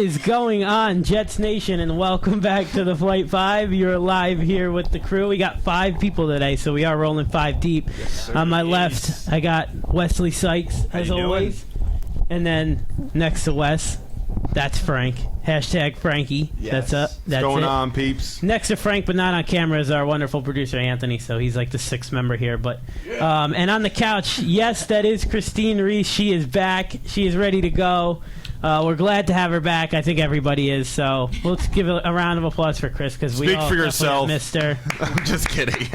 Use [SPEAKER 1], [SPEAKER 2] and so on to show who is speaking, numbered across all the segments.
[SPEAKER 1] is going on, Jets Nation, and welcome back to the Flight 5. You're live here with the crew. We got 5 people today, so we are rolling 5 deep.
[SPEAKER 2] Yes,
[SPEAKER 1] on my left, I got Wesley Sykes, as always. And then next to Wes, that's Frank. Hashtag Frankie.
[SPEAKER 2] Yes.
[SPEAKER 1] That's
[SPEAKER 2] What's going on, peeps?
[SPEAKER 1] Next to Frank, but not on camera, is our wonderful producer, Anthony. So he's like the 6th member here. But and on the couch, yes, that is Kristine Reese. She is back. She is ready to go. We're glad to have her back. I think everybody is. So let's give a round of applause for Chris because we all
[SPEAKER 2] for yourself.
[SPEAKER 1] missed her.
[SPEAKER 2] I'm just kidding.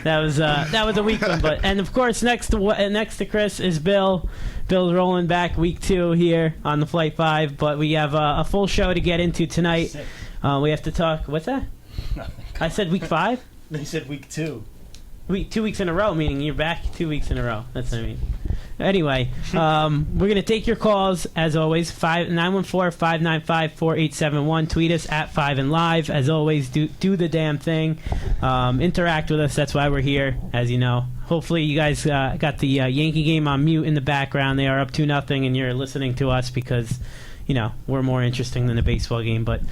[SPEAKER 1] That was a weak one. But and of course next to Chris is Bill. Bill's rolling back week 2 here on the Flight 5. But we have a full show to get into tonight. We have to talk. What's that?
[SPEAKER 3] Nothing.
[SPEAKER 1] I said week 5.
[SPEAKER 3] They said week 2.
[SPEAKER 1] 2 weeks in a row, meaning you're back 2 weeks in a row. That's what I mean. Anyway, we're going to take your calls, as always, 914-595-4871. Tweet us at 5&Live. As always, do the damn thing. Interact with us. That's why we're here, as you know. Hopefully you guys got the Yankee game on mute in the background. They are up 2-0, and you're listening to us because, you know, we're more interesting than a baseball game. But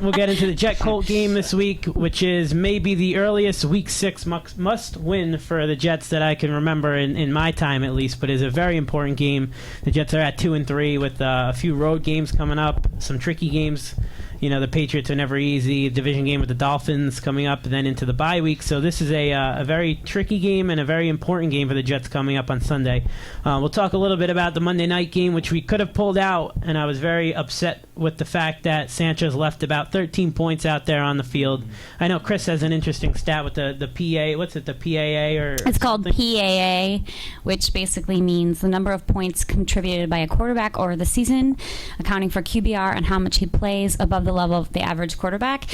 [SPEAKER 1] we'll get into the Jet-Colt game this week, which is maybe the earliest Week 6 must-win for the Jets that I can remember in my time, at least, but is a very important game. The Jets are at 2-3 with a few road games coming up, some tricky games. You know, the Patriots are never easy. Division game with the Dolphins coming up, and then into the bye week. So this is a very tricky game and a very important game for the Jets coming up on Sunday. We'll talk a little bit about the Monday night game, which we could have pulled out, and I was very upset with the fact that Sanchez left about 13 points out there on the field. I know Chris has an interesting stat with the PA. What's it, the PAA?
[SPEAKER 4] It's called PAA, which basically means the number of points contributed by a quarterback over the season, accounting for QBR and how much he plays above the level of the average quarterback.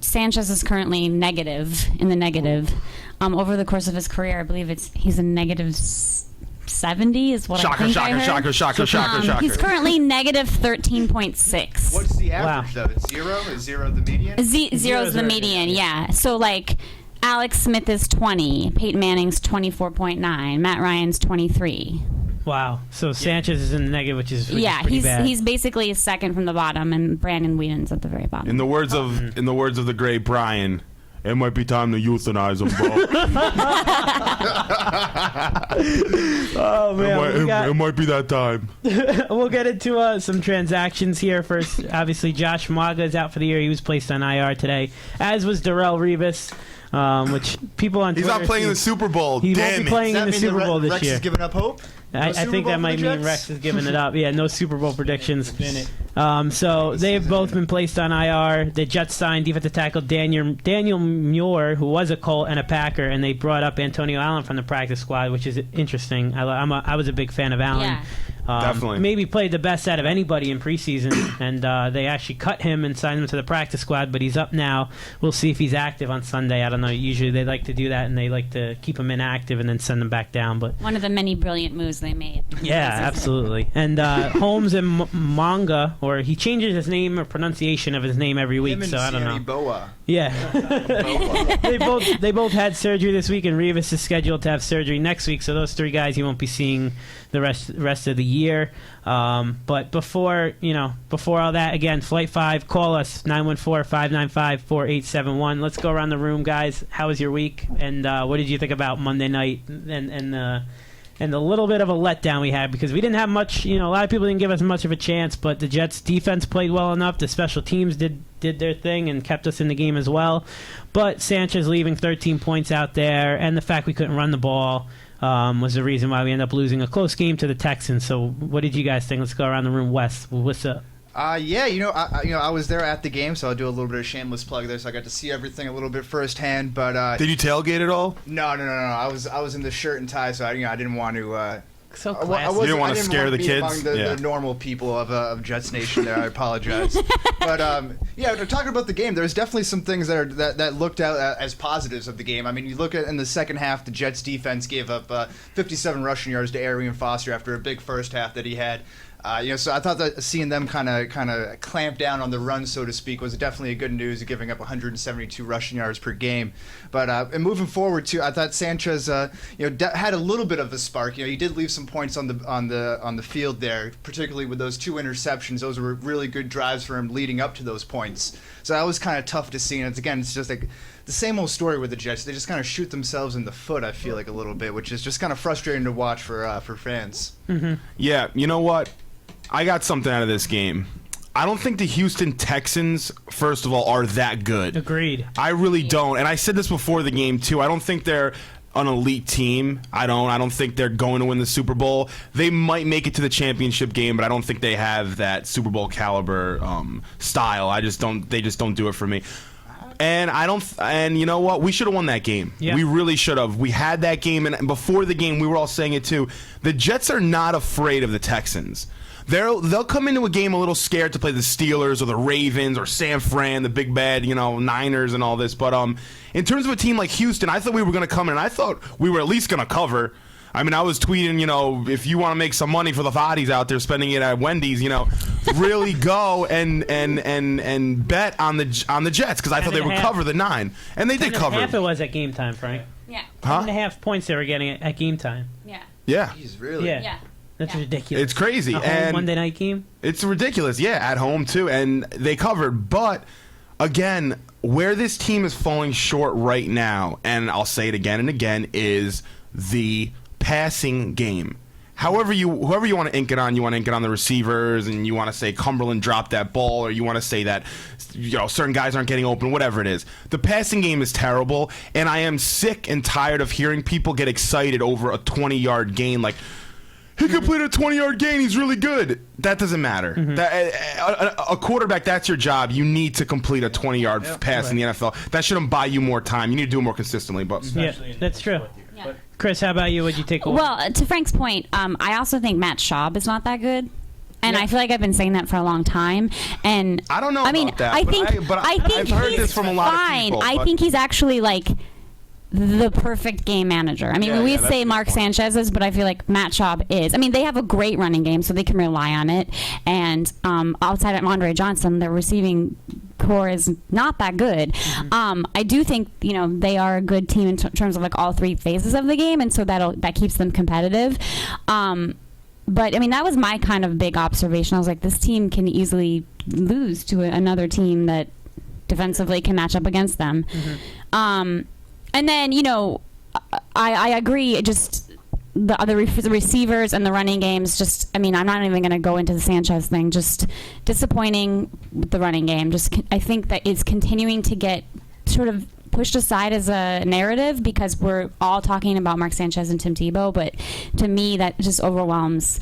[SPEAKER 4] Sanchez is currently in the negative. Over the course of his career, I believe he's a negative 70 is what I think I heard.
[SPEAKER 2] Shocker.
[SPEAKER 4] He's currently negative 13.6.
[SPEAKER 5] What's the average, though? It's 0? Is 0 the median?
[SPEAKER 4] Zero is the median, yeah. So, like, Alex Smith is 20. Peyton Manning's 24.9. Matt Ryan's 23.
[SPEAKER 1] Wow. So Sanchez is in the negative, which is pretty bad.
[SPEAKER 4] He's basically second from the bottom, and Brandon Whedon's at the very bottom.
[SPEAKER 2] In the words of the great Brian, it might be time to euthanize them, bro.
[SPEAKER 1] Oh man,
[SPEAKER 2] it might be that time.
[SPEAKER 1] We'll get into some transactions here first. Obviously, Josh Maga is out for the year. He was placed on IR today, as was Darrell Revis. Which people on Twitter,
[SPEAKER 2] he's not playing in the Super Bowl.
[SPEAKER 1] He won't be playing in the Super Bowl this
[SPEAKER 5] Rex
[SPEAKER 1] year.
[SPEAKER 5] Is giving up hope?
[SPEAKER 1] I think that might mean Rex is giving it up. Yeah, no Super Bowl predictions. So they've both been placed on IR. The Jets signed defensive tackle Daniel Muir, who was a Colt and a Packer, and they brought up Antonio Allen from the practice squad, which is interesting. I was a big fan of Allen.
[SPEAKER 4] Yeah.
[SPEAKER 2] Definitely.
[SPEAKER 1] Maybe played the best out of anybody in preseason, and they actually cut him and signed him to the practice squad, but he's up now. We'll see if he's active on Sunday. I don't know. Usually they like to do that, and they like to keep him inactive and then send him back down. But
[SPEAKER 4] one of the many brilliant moves they made.
[SPEAKER 1] Yeah, absolutely. And Holmes and Manga, or he changes his name or pronunciation of his name every week, so I don't know.
[SPEAKER 5] Boa.
[SPEAKER 1] Yeah. They both had surgery this week, and Revis is scheduled to have surgery next week, so those 3 guys you won't be seeing the rest of the year. But before all that, again, Flight 5, call us 914-595-4871. Let's go around the room, guys. How was your week, and what did you think about Monday night and the little bit of a letdown we had, because we didn't have much, a lot of people didn't give us much of a chance, but the Jets defense played well enough. The special teams did their thing and kept us in the game as well. But Sanchez leaving 13 points out there, and the fact we couldn't run the ball was the reason why we ended up losing a close game to the Texans. So what did you guys think? Let's go around the room. Wes, what's up?
[SPEAKER 5] I was there at the game, so I'll do a little bit of shameless plug there. So I got to see everything a little bit firsthand. But
[SPEAKER 2] did you tailgate at all?
[SPEAKER 5] No. I was in the shirt and tie, so I didn't want to.
[SPEAKER 1] So classy.
[SPEAKER 2] You didn't want to scare the kids?
[SPEAKER 5] Among the normal people of Jets Nation there. I apologize. But, talking about the game, there's definitely some things that looked out as positives of the game. I mean, you look at in the second half, the Jets defense gave up 57 rushing yards to Arian Foster after a big first half that he had. So I thought that seeing them kind of clamp down on the run, so to speak, was definitely a good news, giving up 172 rushing yards per game. But and moving forward too, I thought Sanchez, had a little bit of a spark. He did leave some points on the field there, particularly with those 2 interceptions. Those were really good drives for him leading up to those points. So that was kind of tough to see. And it's just like the same old story with the Jets. They just kind of shoot themselves in the foot, I feel like, a little bit, which is just kind of frustrating to watch for fans.
[SPEAKER 1] Mm-hmm.
[SPEAKER 2] Yeah, you know what? I got something out of this game. I don't think the Houston Texans, first of all, are that good.
[SPEAKER 1] Agreed.
[SPEAKER 2] I really don't. And I said this before the game, too. I don't think they're an elite team. I don't think they're going to win the Super Bowl. They might make it to the championship game, but I don't think they have that Super Bowl caliber style. They just don't do it for me. And you know what? We should have won that game.
[SPEAKER 1] Yeah.
[SPEAKER 2] We really should have. We had that game, and before the game, we were all saying it too. The Jets are not afraid of the Texans. They'll come into a game a little scared to play the Steelers or the Ravens or San Fran, the big bad, Niners and all this. But in terms of a team like Houston, I thought we were going to come in, and I thought we were at least going to cover. I mean, I was tweeting, if you want to make some money for the Foddies out there spending it at Wendy's, really go and bet on the Jets, because I thought they would cover the 9, and they did cover.
[SPEAKER 1] Half it was at game time, Frank.
[SPEAKER 4] Yeah.
[SPEAKER 1] 10.5 points they were getting at game time.
[SPEAKER 4] Yeah.
[SPEAKER 2] Yeah.
[SPEAKER 5] Jeez, really?
[SPEAKER 1] Yeah. That's ridiculous.
[SPEAKER 2] It's crazy.
[SPEAKER 1] A home
[SPEAKER 2] And
[SPEAKER 1] Monday night game?
[SPEAKER 2] it's ridiculous. Yeah, at home too, and they covered. But again, where this team is falling short right now, and I'll say it again and again, is the passing game. Whoever you want to ink it on, you want to ink it on the receivers, and you want to say Cumberland dropped that ball, or you want to say that certain guys aren't getting open, whatever it is. The passing game is terrible, and I am sick and tired of hearing people get excited over a 20-yard gain. Like, he completed a 20-yard gain, he's really good. That doesn't matter. Mm-hmm. A quarterback, that's your job. You need to complete a 20-yard pass in the NFL. That shouldn't buy you more time. You need to do it more consistently. But
[SPEAKER 1] that's true.
[SPEAKER 4] Yeah.
[SPEAKER 1] Chris, how about you? What'd you take away?
[SPEAKER 4] Well, to Frank's point, I also think Matt Schaub is not that good. And I feel like I've been saying that for a long time. And
[SPEAKER 2] I don't know about that.
[SPEAKER 4] I think
[SPEAKER 2] I've heard
[SPEAKER 4] he's
[SPEAKER 2] this from a lot of people.
[SPEAKER 4] I think he's actually like the perfect game manager. I mean, we say Mark Sanchez is, but I feel like Matt Schaub is. I mean, they have a great running game, so they can rely on it. And outside of Andre Johnson, their receiving core is not that good. Mm-hmm. I do think they are a good team in terms of like all 3 phases of the game, and so that keeps them competitive. But I mean, that was my kind of big observation. I was like, this team can easily lose to another team that defensively can match up against them. Mm-hmm. And then, I agree. Just the receivers and the running games. Just, I mean, I'm not even going to go into the Sanchez thing. Just disappointing with the running game. I think that it's continuing to get sort of pushed aside as a narrative because we're all talking about Mark Sanchez and Tim Tebow. But to me, that just overwhelms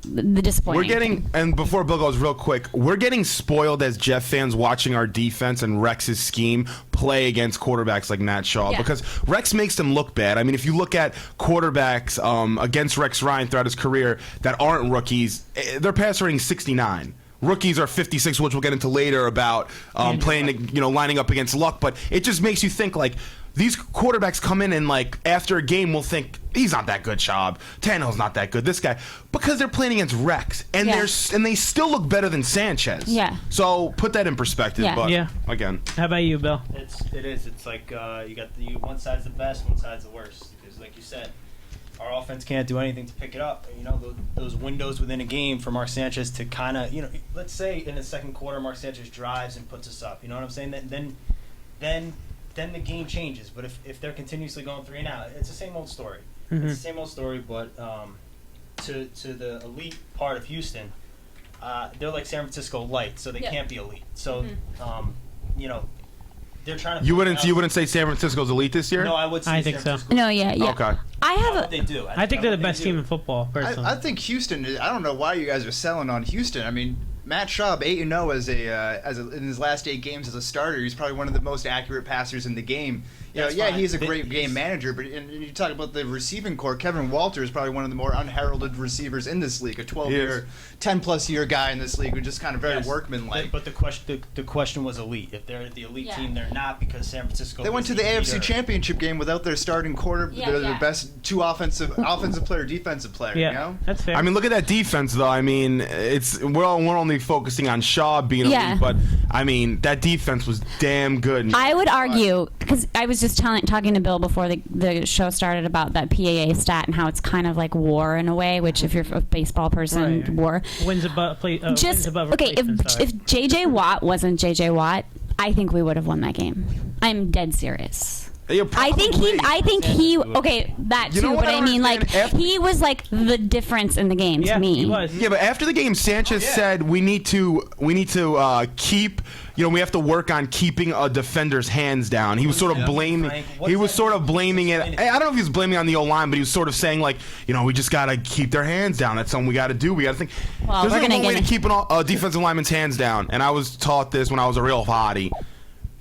[SPEAKER 4] the disappointing.
[SPEAKER 2] And before Bill goes real quick, we're getting spoiled as Jeff fans watching our defense and Rex's scheme play against quarterbacks like Matt Schaub because Rex makes them look bad. I mean, if you look at quarterbacks against Rex Ryan throughout his career that aren't rookies, their pass rating is 69. Rookies are 56, which we'll get into later about playing, lining up against luck. But it just makes you think like these quarterbacks come in and like after a game we'll think he's not that good, Schaub. Tannehill's not that good. This guy, because they're playing against Rex and they still look better than Sanchez.
[SPEAKER 4] Yeah.
[SPEAKER 2] So put that in perspective.
[SPEAKER 4] Yeah.
[SPEAKER 2] But again,
[SPEAKER 1] how about you, Bill?
[SPEAKER 3] It is. It's like you got one side's the best, one side's the worst. Because like you said, our offense can't do anything to pick it up. Those windows within a game for Mark Sanchez to kind of, let's say in the second quarter, Mark Sanchez drives and puts us up. You know what I'm saying? Then the game changes. But if they're continuously going 3 and out, it's the same old story. Mm-hmm. It's the same old story. But to the elite part of Houston, they're like San Francisco light, so they can't be elite. So they're trying to. You
[SPEAKER 2] wouldn't say San Francisco's elite this year?
[SPEAKER 3] No, I would say
[SPEAKER 1] I think
[SPEAKER 3] San
[SPEAKER 1] so.
[SPEAKER 3] Francisco.
[SPEAKER 4] No, yeah.
[SPEAKER 2] Okay.
[SPEAKER 3] They do.
[SPEAKER 1] I think they're the best team in football, personally.
[SPEAKER 5] I think Houston. I don't know why you guys are selling on Houston. I mean, Matt Schaub 8-0 in his last 8 games as a starter. He's probably one of the most accurate passers in the game.
[SPEAKER 3] That's
[SPEAKER 5] yeah,
[SPEAKER 3] fine.
[SPEAKER 5] he's a great game manager, but and you talk about the receiving core. Kevin Walter is probably one of the more unheralded receivers in this league. A 12-year, 10+ year guy in this league who just kind of very
[SPEAKER 3] Yes.
[SPEAKER 5] workmanlike.
[SPEAKER 3] But the question was elite. If they're the elite team, they're not, because San Francisco.
[SPEAKER 5] They went to the AFC Championship game without their starting their best two offensive player, defensive player.
[SPEAKER 1] Yeah,
[SPEAKER 5] You know?
[SPEAKER 1] that's fair.
[SPEAKER 2] I mean, look at that defense, though. I mean, we're only focusing on Shaw being elite, but I mean, that defense was damn good.
[SPEAKER 4] I would argue, because I was just talking to Bill before the show started about that PAA stat and how it's kind of like WAR in a way, which if you're a baseball person,
[SPEAKER 1] Right.
[SPEAKER 4] WAR.
[SPEAKER 1] wins above
[SPEAKER 4] Just
[SPEAKER 1] above
[SPEAKER 4] okay.
[SPEAKER 1] replacement, sorry.
[SPEAKER 4] If JJ Watt wasn't JJ Watt, I think we would have won that game. I'm dead serious.
[SPEAKER 2] Yeah,
[SPEAKER 4] I think he. Okay, that
[SPEAKER 2] You know
[SPEAKER 4] too.
[SPEAKER 2] what
[SPEAKER 4] But
[SPEAKER 2] I
[SPEAKER 4] I mean, like
[SPEAKER 2] understand?
[SPEAKER 4] he was like the difference in the game
[SPEAKER 1] Yeah,
[SPEAKER 4] to me.
[SPEAKER 1] he was.
[SPEAKER 2] Yeah, but after the game, Sanchez said we need to keep. You know, we have to work on keeping a defender's hands down. He was sort of blaming. He was sort of blaming it. I don't know if he was blaming on the O-line, but he was sort of saying like, you know, we just gotta keep their hands down. That's something we gotta do. We gotta think.
[SPEAKER 4] Well,
[SPEAKER 2] There's
[SPEAKER 4] we're
[SPEAKER 2] only
[SPEAKER 4] gonna
[SPEAKER 2] one way
[SPEAKER 4] get
[SPEAKER 2] to keep a defensive lineman's hands down, and I was taught this when I was a real hottie.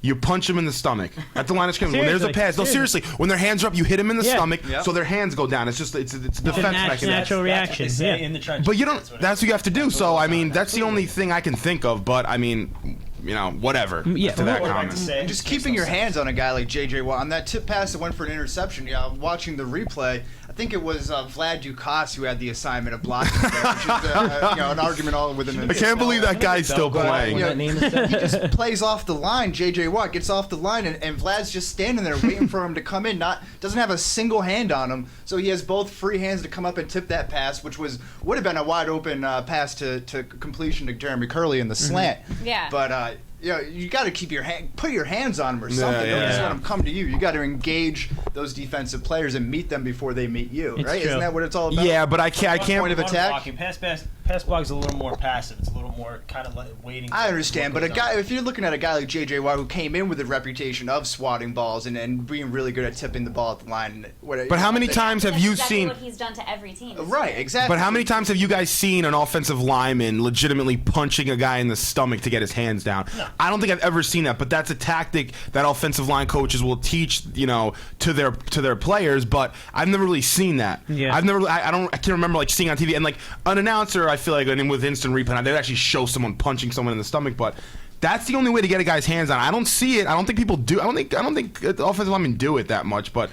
[SPEAKER 2] You punch him in the stomach at the line of scrimmage. When there's a pass, no, seriously, when their hands are up, you hit him in the stomach, so their hands go down. It's just it's a defense mechanism.
[SPEAKER 1] Natural reaction.
[SPEAKER 3] That's what they say
[SPEAKER 1] Yeah.
[SPEAKER 3] in the trenches.
[SPEAKER 2] But you don't. That's what you have to do. So I mean, that's the only thing I can think of. But I mean, you know, whatever.
[SPEAKER 1] Yeah,
[SPEAKER 2] to that
[SPEAKER 1] well,
[SPEAKER 2] comment.
[SPEAKER 5] And just keeping your hands on a guy like J.J. Watt. On that tip pass that went for an interception, watching the replay, I think it was Vlad Dukas who had the assignment of blocking there, which is an argument all within
[SPEAKER 2] I can't believe that guy's still playing.
[SPEAKER 5] You know, he just plays off the line. J.J. Watt gets off the line, and Vlad's just standing there waiting for him to come in. Doesn't have a single hand on him, so he has both free hands to come up and tip that pass, which would have been a wide open pass to completion to Jeremy Curley in the slant.
[SPEAKER 4] Yeah.
[SPEAKER 5] But you got to put your hands on him or something. Don't just let them come to you. You got to engage those defensive players and meet them before they meet you,
[SPEAKER 1] It's
[SPEAKER 5] right?
[SPEAKER 1] true.
[SPEAKER 5] Isn't that what it's all about?
[SPEAKER 2] Yeah, but I can't.
[SPEAKER 5] Point of attack.
[SPEAKER 3] Blocking. Pass block's a little more passive. It's a little more kind of like waiting.
[SPEAKER 5] I understand, but if you're looking at a guy like J.J. Watt who came in with a reputation of swatting balls and being really good at tipping the ball at the line.
[SPEAKER 2] But how many times have you seen?
[SPEAKER 4] what he's done to every team?
[SPEAKER 5] Right, exactly.
[SPEAKER 2] But how many times have you guys seen an offensive lineman legitimately punching a guy in the stomach to get his hands down? No. I don't think I've ever seen that, but that's a tactic that offensive line coaches will teach, to their players. But I've never really seen that.
[SPEAKER 1] Yeah.
[SPEAKER 2] I can't remember like seeing on TV and like an announcer. I feel like with instant replay, they'd actually show someone punching someone in the stomach, but. That's the only way to get a guy's hands on. I don't see it. I don't think people do. I don't think offensive linemen do it that much. But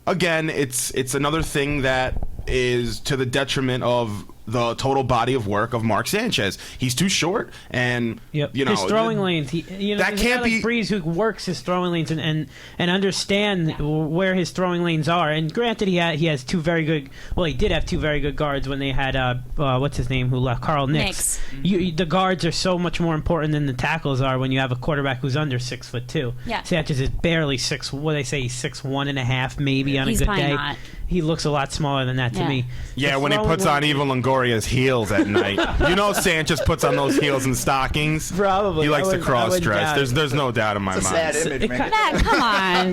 [SPEAKER 2] again, it's another thing that is to the detriment of the total body of work of Mark Sanchez. He's too short, and
[SPEAKER 1] his throwing lanes.
[SPEAKER 2] That can't be.
[SPEAKER 1] Like Breeze, who works his throwing lanes and understand where his throwing lanes are. And granted, he has two very good. Well, he did have two very good guards when they had what's his name who left, Carl Nix. The guards are so much more important than the tackles are when you have a quarterback who's under 6'2".
[SPEAKER 4] Yeah.
[SPEAKER 1] Sanchez is barely 6. What do they say? He's 6'1.5" maybe on
[SPEAKER 4] He's
[SPEAKER 1] a good
[SPEAKER 4] probably
[SPEAKER 1] day.
[SPEAKER 4] not.
[SPEAKER 1] He looks a lot smaller than that to me.
[SPEAKER 2] Yeah,
[SPEAKER 1] The
[SPEAKER 2] when he
[SPEAKER 1] throwing
[SPEAKER 2] puts on
[SPEAKER 1] lane-
[SPEAKER 2] Eva Longoria's heels at night. Sanchez puts on those heels and stockings.
[SPEAKER 1] Probably.
[SPEAKER 2] He likes to
[SPEAKER 1] I wouldn't
[SPEAKER 2] cross-dress.
[SPEAKER 1] doubt it.
[SPEAKER 2] There's no doubt in my
[SPEAKER 5] It's a
[SPEAKER 2] mind.
[SPEAKER 5] sad image, man.
[SPEAKER 4] Come on.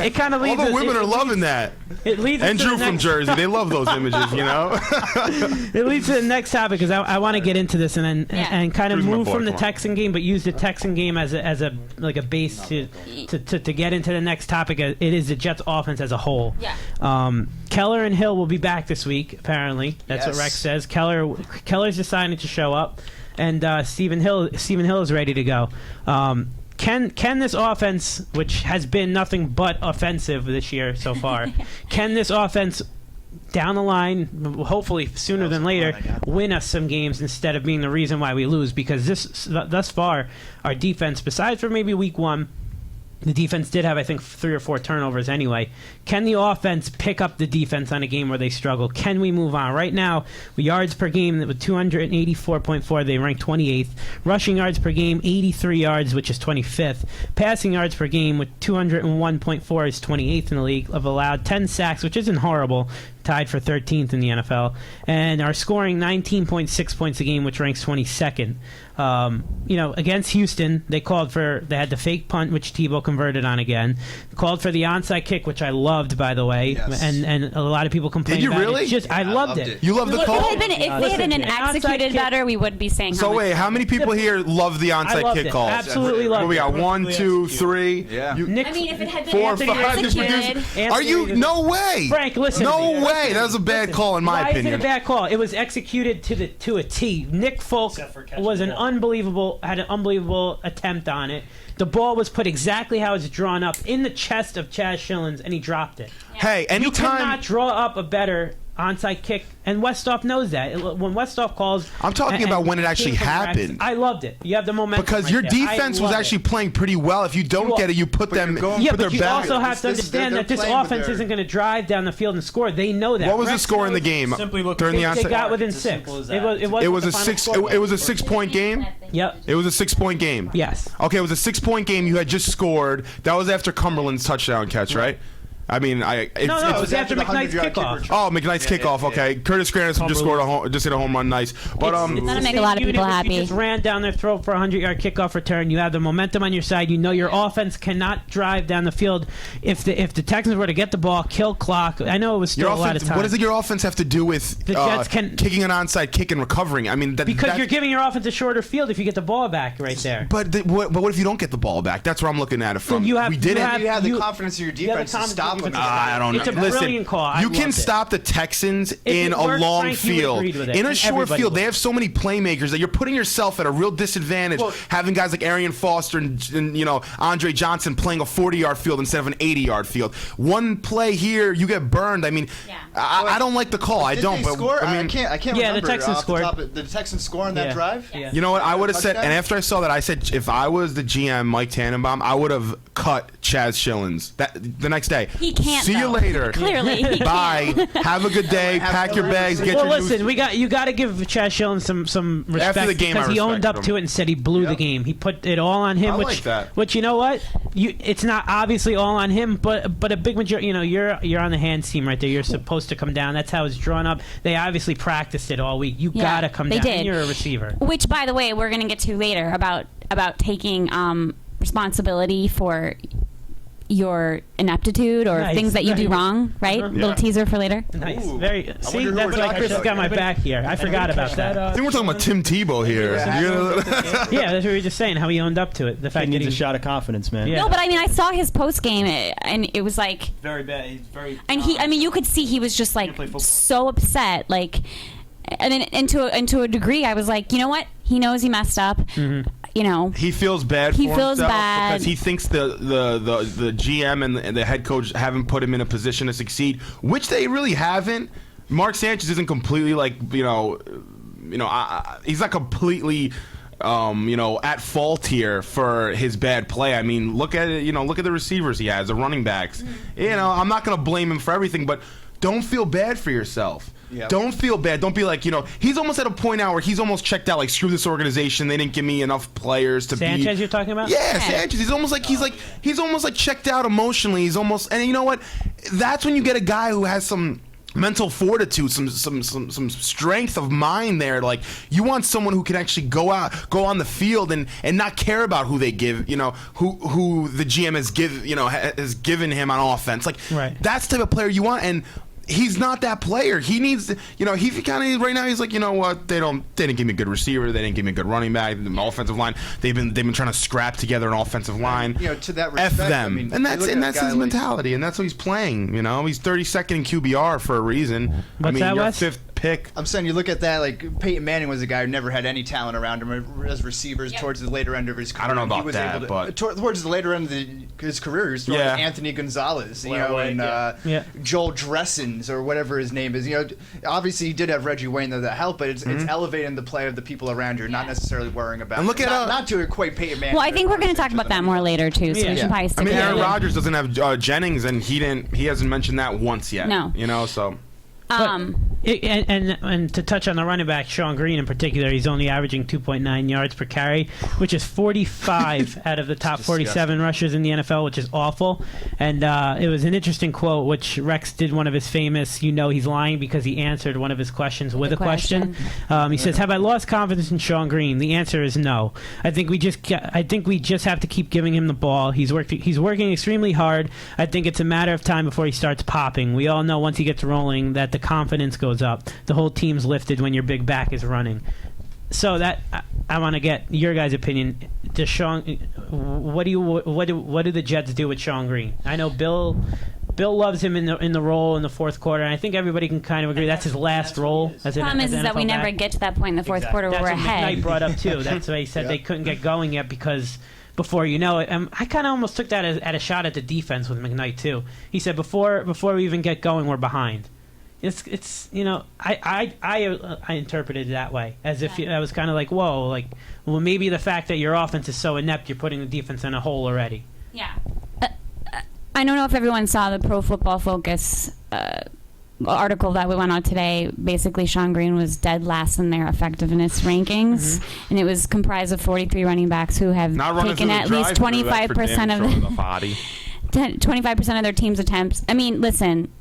[SPEAKER 1] It kind of
[SPEAKER 2] All
[SPEAKER 1] leads.
[SPEAKER 2] the
[SPEAKER 1] us-
[SPEAKER 2] women
[SPEAKER 1] it
[SPEAKER 2] are loving
[SPEAKER 1] leads-
[SPEAKER 2] that.
[SPEAKER 1] It leads
[SPEAKER 2] And
[SPEAKER 1] us to
[SPEAKER 2] Drew
[SPEAKER 1] the
[SPEAKER 2] from
[SPEAKER 1] next-
[SPEAKER 2] Jersey, they love those images,
[SPEAKER 1] It leads to the next topic because I want to get into this and then and kind of
[SPEAKER 2] Drew's my
[SPEAKER 1] move
[SPEAKER 2] boy,
[SPEAKER 1] from the
[SPEAKER 2] come on.
[SPEAKER 1] Texan game, but use the Texan game as a base to get into the next topic. It is the Jets offense as a whole.
[SPEAKER 4] Yeah.
[SPEAKER 1] Keller and Hill will be back this week. Apparently, that's what
[SPEAKER 5] Yes.
[SPEAKER 1] Rex says. Keller's decided to show up, and Stephen Hill is ready to go. Can this offense, which has been nothing but offensive this year so far, can this offense down the line, hopefully sooner than later, win us some games instead of being the reason why we lose? Because thus far, our defense, besides for maybe week one, the defense did have, I think, 3 or 4 turnovers anyway. Can the offense pick up the defense on a game where they struggle? Can we move on? Right now, yards per game with 284.4, they rank 28th. Rushing yards per game, 83 yards, which is 25th. Passing yards per game with 201.4 is 28th in the league. Have allowed 10 sacks, which isn't horrible, tied for 13th in the NFL. And are scoring 19.6 points a game, which ranks 22nd. Against Houston, they had the fake punt, which Tebow converted on again. Called for the onside kick, which I loved, by the way.
[SPEAKER 5] Yes.
[SPEAKER 1] And a lot of people complained
[SPEAKER 2] Did you
[SPEAKER 1] about
[SPEAKER 2] really?
[SPEAKER 1] it. It's just, I loved it.
[SPEAKER 2] You love the call?
[SPEAKER 4] If they had been executed better, we would be saying.
[SPEAKER 2] So wait, how many people here love the onside kick calls?
[SPEAKER 1] Absolutely love it.
[SPEAKER 2] We got 1, 2, 3.
[SPEAKER 5] Yeah.
[SPEAKER 1] Nick,
[SPEAKER 4] if it had been
[SPEAKER 2] 4,
[SPEAKER 4] Anthony
[SPEAKER 2] 5.
[SPEAKER 4] executed,
[SPEAKER 2] Are you? No way.
[SPEAKER 1] Frank, listen.
[SPEAKER 2] No
[SPEAKER 1] to me.
[SPEAKER 2] way. That was a bad call in my
[SPEAKER 1] Why
[SPEAKER 2] opinion.
[SPEAKER 1] is it a bad call? It was executed to a T. Nick Folk
[SPEAKER 3] Except for catching
[SPEAKER 1] was
[SPEAKER 3] the
[SPEAKER 1] an
[SPEAKER 3] ball.
[SPEAKER 1] unbelievable attempt on it. The ball was put exactly how it's drawn up in the chest of Chaz Schillens, and he dropped it.
[SPEAKER 2] Hey,
[SPEAKER 1] You
[SPEAKER 2] anytime
[SPEAKER 1] cannot draw up a better onside kick, and Westhoff knows that. When Westhoff calls,
[SPEAKER 2] I'm talking about when it actually happened.
[SPEAKER 1] I loved it. You have the momentum
[SPEAKER 2] because
[SPEAKER 1] right
[SPEAKER 2] your
[SPEAKER 1] there.
[SPEAKER 2] defense
[SPEAKER 1] I
[SPEAKER 2] was
[SPEAKER 1] love
[SPEAKER 2] actually
[SPEAKER 1] it.
[SPEAKER 2] playing pretty well. If you don't
[SPEAKER 1] You
[SPEAKER 2] get it, you put
[SPEAKER 5] but
[SPEAKER 2] them
[SPEAKER 5] you're going-
[SPEAKER 1] Yeah,
[SPEAKER 2] put their
[SPEAKER 1] but you
[SPEAKER 2] back.
[SPEAKER 1] also have to
[SPEAKER 5] This-
[SPEAKER 1] understand
[SPEAKER 5] they're
[SPEAKER 1] that this
[SPEAKER 5] playing with
[SPEAKER 1] offense
[SPEAKER 5] their-
[SPEAKER 1] isn't going to drive down the field and score. They know that.
[SPEAKER 2] What was the
[SPEAKER 1] Rex
[SPEAKER 2] score in the
[SPEAKER 1] knows-
[SPEAKER 2] game
[SPEAKER 3] Simply look
[SPEAKER 2] during the
[SPEAKER 3] at
[SPEAKER 1] They
[SPEAKER 2] onside?
[SPEAKER 1] got within
[SPEAKER 3] It's as
[SPEAKER 1] 6.
[SPEAKER 3] simple as
[SPEAKER 1] It
[SPEAKER 3] that.
[SPEAKER 1] was
[SPEAKER 2] It was
[SPEAKER 1] the
[SPEAKER 2] a
[SPEAKER 1] final
[SPEAKER 2] 6.
[SPEAKER 1] score.
[SPEAKER 2] It was a 6-point game.
[SPEAKER 1] Yep.
[SPEAKER 2] It was a 6-point game.
[SPEAKER 1] Yes.
[SPEAKER 2] Okay, it was a 6-point game. You had just scored. That was after Cumberland's touchdown catch, right? I mean,
[SPEAKER 1] No, it was after
[SPEAKER 5] the
[SPEAKER 1] McKnight's
[SPEAKER 5] 100-yard
[SPEAKER 1] kickoff.
[SPEAKER 5] kicker.
[SPEAKER 2] Oh, McKnight's kickoff. Okay, Curtis Granderson just scored just hit a home run. Nice, but
[SPEAKER 4] That'll make a lot of people
[SPEAKER 1] Unit,
[SPEAKER 4] happy.
[SPEAKER 1] You just ran down their throat for a 100-yard kickoff return. You have the momentum on your side. You know your offense cannot drive down the field. If the Texans were to get the ball, kill clock. I know it was still
[SPEAKER 2] your
[SPEAKER 1] a lot
[SPEAKER 2] offense.
[SPEAKER 1] of time.
[SPEAKER 2] What does your offense have to do with
[SPEAKER 1] The Jets can-
[SPEAKER 2] kicking an onside kick and recovering? I mean,
[SPEAKER 1] Because you're giving your offense a shorter field if you get the ball back right there.
[SPEAKER 2] But what if you don't get the ball back? That's where I'm looking at it from.
[SPEAKER 1] you have-
[SPEAKER 2] we did
[SPEAKER 1] you
[SPEAKER 2] it.
[SPEAKER 1] have-
[SPEAKER 5] You have the
[SPEAKER 1] You-
[SPEAKER 5] confidence in your
[SPEAKER 1] you have the
[SPEAKER 5] defense to
[SPEAKER 1] confidence
[SPEAKER 5] stop
[SPEAKER 1] in
[SPEAKER 5] them.
[SPEAKER 1] your defense.
[SPEAKER 2] I don't know.
[SPEAKER 1] It's a
[SPEAKER 2] Listen,
[SPEAKER 1] brilliant call. I
[SPEAKER 2] you can
[SPEAKER 1] loved it.
[SPEAKER 2] stop the Texans in
[SPEAKER 1] it
[SPEAKER 2] a
[SPEAKER 1] worked,
[SPEAKER 2] long
[SPEAKER 1] Frank, you
[SPEAKER 2] field.
[SPEAKER 1] agreed with it,
[SPEAKER 2] In a
[SPEAKER 1] and
[SPEAKER 2] short
[SPEAKER 1] everybody
[SPEAKER 2] field, they
[SPEAKER 1] would.
[SPEAKER 2] have so many playmakers that you're putting yourself at a real disadvantage having guys like Arian Foster and Andre Johnson playing a 40-yard field instead of an 80-yard field. One play here, you get burned. I mean,
[SPEAKER 4] Yeah.
[SPEAKER 2] I don't like the call. I
[SPEAKER 5] Did
[SPEAKER 2] don't.
[SPEAKER 5] they
[SPEAKER 2] But
[SPEAKER 5] score?
[SPEAKER 2] I mean,
[SPEAKER 5] I can't
[SPEAKER 1] Yeah, the
[SPEAKER 5] remember.
[SPEAKER 1] Texans
[SPEAKER 5] off
[SPEAKER 1] scored.
[SPEAKER 5] The top of, did the Texans score on that
[SPEAKER 1] Yeah.
[SPEAKER 5] drive?
[SPEAKER 1] Yeah.
[SPEAKER 2] you know what? I would have said,
[SPEAKER 5] Touchdown?
[SPEAKER 2] and after I saw that, I said if I was the GM, Mike Tannenbaum, I would have cut Chaz Schillens the next day.
[SPEAKER 4] He can't.
[SPEAKER 2] See you
[SPEAKER 4] though.
[SPEAKER 2] later.
[SPEAKER 4] Clearly, he
[SPEAKER 2] Bye.
[SPEAKER 4] can't.
[SPEAKER 2] Have a good day. Pack your bags. Get
[SPEAKER 1] Well,
[SPEAKER 2] your
[SPEAKER 1] listen, you got to give Chaz Schillen some respect
[SPEAKER 2] After the game,
[SPEAKER 1] because
[SPEAKER 2] I
[SPEAKER 1] he owned
[SPEAKER 2] respected
[SPEAKER 1] up
[SPEAKER 2] him.
[SPEAKER 1] to it and said he blew the
[SPEAKER 5] Yep.
[SPEAKER 1] game. He put it all on him.
[SPEAKER 2] I
[SPEAKER 1] which,
[SPEAKER 2] like that.
[SPEAKER 1] Which you know what? It's not obviously all on him, but a big majority. You're on the hands team right there. You're supposed to come down. That's how it's drawn up. They obviously practiced it all week. You
[SPEAKER 4] Yeah,
[SPEAKER 1] got to come
[SPEAKER 4] they
[SPEAKER 1] down.
[SPEAKER 4] did.
[SPEAKER 1] And you're a receiver.
[SPEAKER 4] Which, by the way, we're going to get to later about taking responsibility for your ineptitude or
[SPEAKER 1] Nice.
[SPEAKER 4] things that you do
[SPEAKER 1] Nice.
[SPEAKER 4] wrong, right?
[SPEAKER 1] Uh-huh.
[SPEAKER 4] Little
[SPEAKER 2] Yeah.
[SPEAKER 4] teaser for later.
[SPEAKER 1] Nice.
[SPEAKER 5] Ooh.
[SPEAKER 1] Very.
[SPEAKER 5] wonder
[SPEAKER 1] See,
[SPEAKER 5] who
[SPEAKER 1] that's
[SPEAKER 5] we're
[SPEAKER 1] why
[SPEAKER 5] talking
[SPEAKER 1] Chris has
[SPEAKER 5] about.
[SPEAKER 1] got my back here. I forgot about that.
[SPEAKER 2] I think we're talking about Tim Tebow here.
[SPEAKER 5] Yeah.
[SPEAKER 1] Yeah, that's what we were just saying. How he owned up to it. The
[SPEAKER 3] He
[SPEAKER 1] fact that
[SPEAKER 3] needs
[SPEAKER 1] he
[SPEAKER 3] a shot of confidence, man.
[SPEAKER 1] Yeah.
[SPEAKER 4] No, but I mean, I saw his post game, and it was like,
[SPEAKER 3] Very bad. He's very.
[SPEAKER 4] and I mean, you could see he was just like
[SPEAKER 3] Can't play football.
[SPEAKER 4] so upset, like, and to a degree, I was like, you know what? He knows he messed up.
[SPEAKER 1] Mm-hmm.
[SPEAKER 2] He feels bad.
[SPEAKER 4] He
[SPEAKER 2] for
[SPEAKER 4] feels
[SPEAKER 2] himself
[SPEAKER 4] bad.
[SPEAKER 2] because he thinks the GM and the head coach haven't put him in a position to succeed, which they really haven't. Mark Sanchez isn't completely he's not completely. At fault here for his bad play. I mean, look at it. Look at the receivers he has, the running backs. I'm not going to blame him for everything, but don't feel bad for yourself.
[SPEAKER 5] Yep.
[SPEAKER 2] Don't feel bad. Don't be like, he's almost at a point now where he's almost checked out. Like, screw this organization. They didn't give me enough players to be.
[SPEAKER 1] Sanchez, you're talking about?
[SPEAKER 2] Yeah, Sanchez. He's almost like checked out emotionally. He's almost, and you know what? That's when you get a guy who has some mental fortitude, some strength of mind there. Like, you want someone who can actually go on the field and not care about who they give, who the GM has given him on offense. Like,
[SPEAKER 1] right.
[SPEAKER 2] That's the type of player you want, and he's not that player. He needs to, he kind of right now he's like, you know what? They didn't give me a good receiver. They didn't give me a good running back. The offensive line. They've been trying to scrap together an offensive line.
[SPEAKER 5] To that respect,
[SPEAKER 2] F them,
[SPEAKER 5] I mean,
[SPEAKER 2] and that's
[SPEAKER 5] you look at a guy
[SPEAKER 2] his
[SPEAKER 5] like-
[SPEAKER 2] mentality, and that's what he's playing. He's 32nd in QBR for a reason.
[SPEAKER 1] What's that,
[SPEAKER 2] your
[SPEAKER 1] Wes?
[SPEAKER 2] fifth pick.
[SPEAKER 5] I'm saying you look at that, like Peyton Manning was a guy who never had any talent around him as receivers towards the later end of his career.
[SPEAKER 2] I don't know
[SPEAKER 5] He
[SPEAKER 2] about
[SPEAKER 5] was
[SPEAKER 2] that,
[SPEAKER 5] able to,
[SPEAKER 2] but-
[SPEAKER 5] towards the later end of his career, he was throwing
[SPEAKER 2] Yeah.
[SPEAKER 5] Anthony Gonzalez,
[SPEAKER 3] Like,
[SPEAKER 1] Yeah.
[SPEAKER 5] Joel Dressens or whatever his name is. Obviously he did have Reggie Wayne that helped, but it's elevating the play of the people around you, not necessarily worrying about.
[SPEAKER 2] And look at
[SPEAKER 5] not to equate Peyton Manning.
[SPEAKER 4] Well, I think we're going to talk about that more later too, so we
[SPEAKER 1] Yeah.
[SPEAKER 4] should probably stick with
[SPEAKER 2] Aaron
[SPEAKER 4] it.
[SPEAKER 2] Rodgers doesn't have Jennings, and he hasn't mentioned that once yet.
[SPEAKER 4] No.
[SPEAKER 2] So.
[SPEAKER 1] And to touch on the running back, Sean Green in particular, he's only averaging 2.9 yards per carry, which is 45 out of the top 47 rushers in the NFL, which is awful. And it was an interesting quote, which Rex did one of his famous, he's lying because he answered one of his questions with a question. He says, "Have I lost confidence in Sean Green?" The answer is no. I think we just have to keep giving him the ball. He's working extremely hard. I think it's a matter of time before he starts popping. We all know once he gets rolling that the confidence goes up. The whole team's lifted when your big back is running. So that I want to get your guys' opinion. Does what do the Jets do with Sean Green? I know Bill loves him in the role in the fourth quarter, and I think everybody can kind of agree that's his last role.
[SPEAKER 4] The problem is that we never get to that point in the fourth quarter where we're ahead.
[SPEAKER 1] That's what McKnight brought up too. That's why he said they couldn't get going yet because before you know it. I kind of almost took that as a shot at the defense with McKnight too. He said before we even get going, we're behind. It's I interpreted it that way, as if I was kind of like, whoa, like, well, maybe the fact that your offense is so inept, you're putting the defense in a hole already.
[SPEAKER 4] Yeah. I don't know if everyone saw the Pro Football Focus article that we went on today. Basically, Sean Green was dead last in their effectiveness rankings, and it was comprised of 43 running backs who have taken at least 25% of the 25% of their team's attempts. I mean, listen.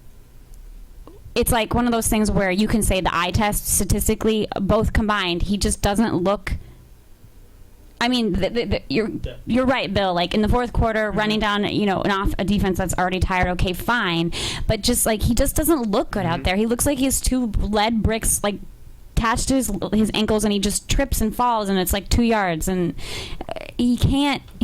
[SPEAKER 4] It's like one of those things where you can say the eye test statistically, both combined, he just doesn't look. I mean, you're right, Bill. Like in the fourth quarter, running down, off a defense that's already tired. Okay, fine, but just like he just doesn't look good out there. He looks like he has two lead bricks like attached to his ankles, and he just trips and falls, and it's like 2 yards, and he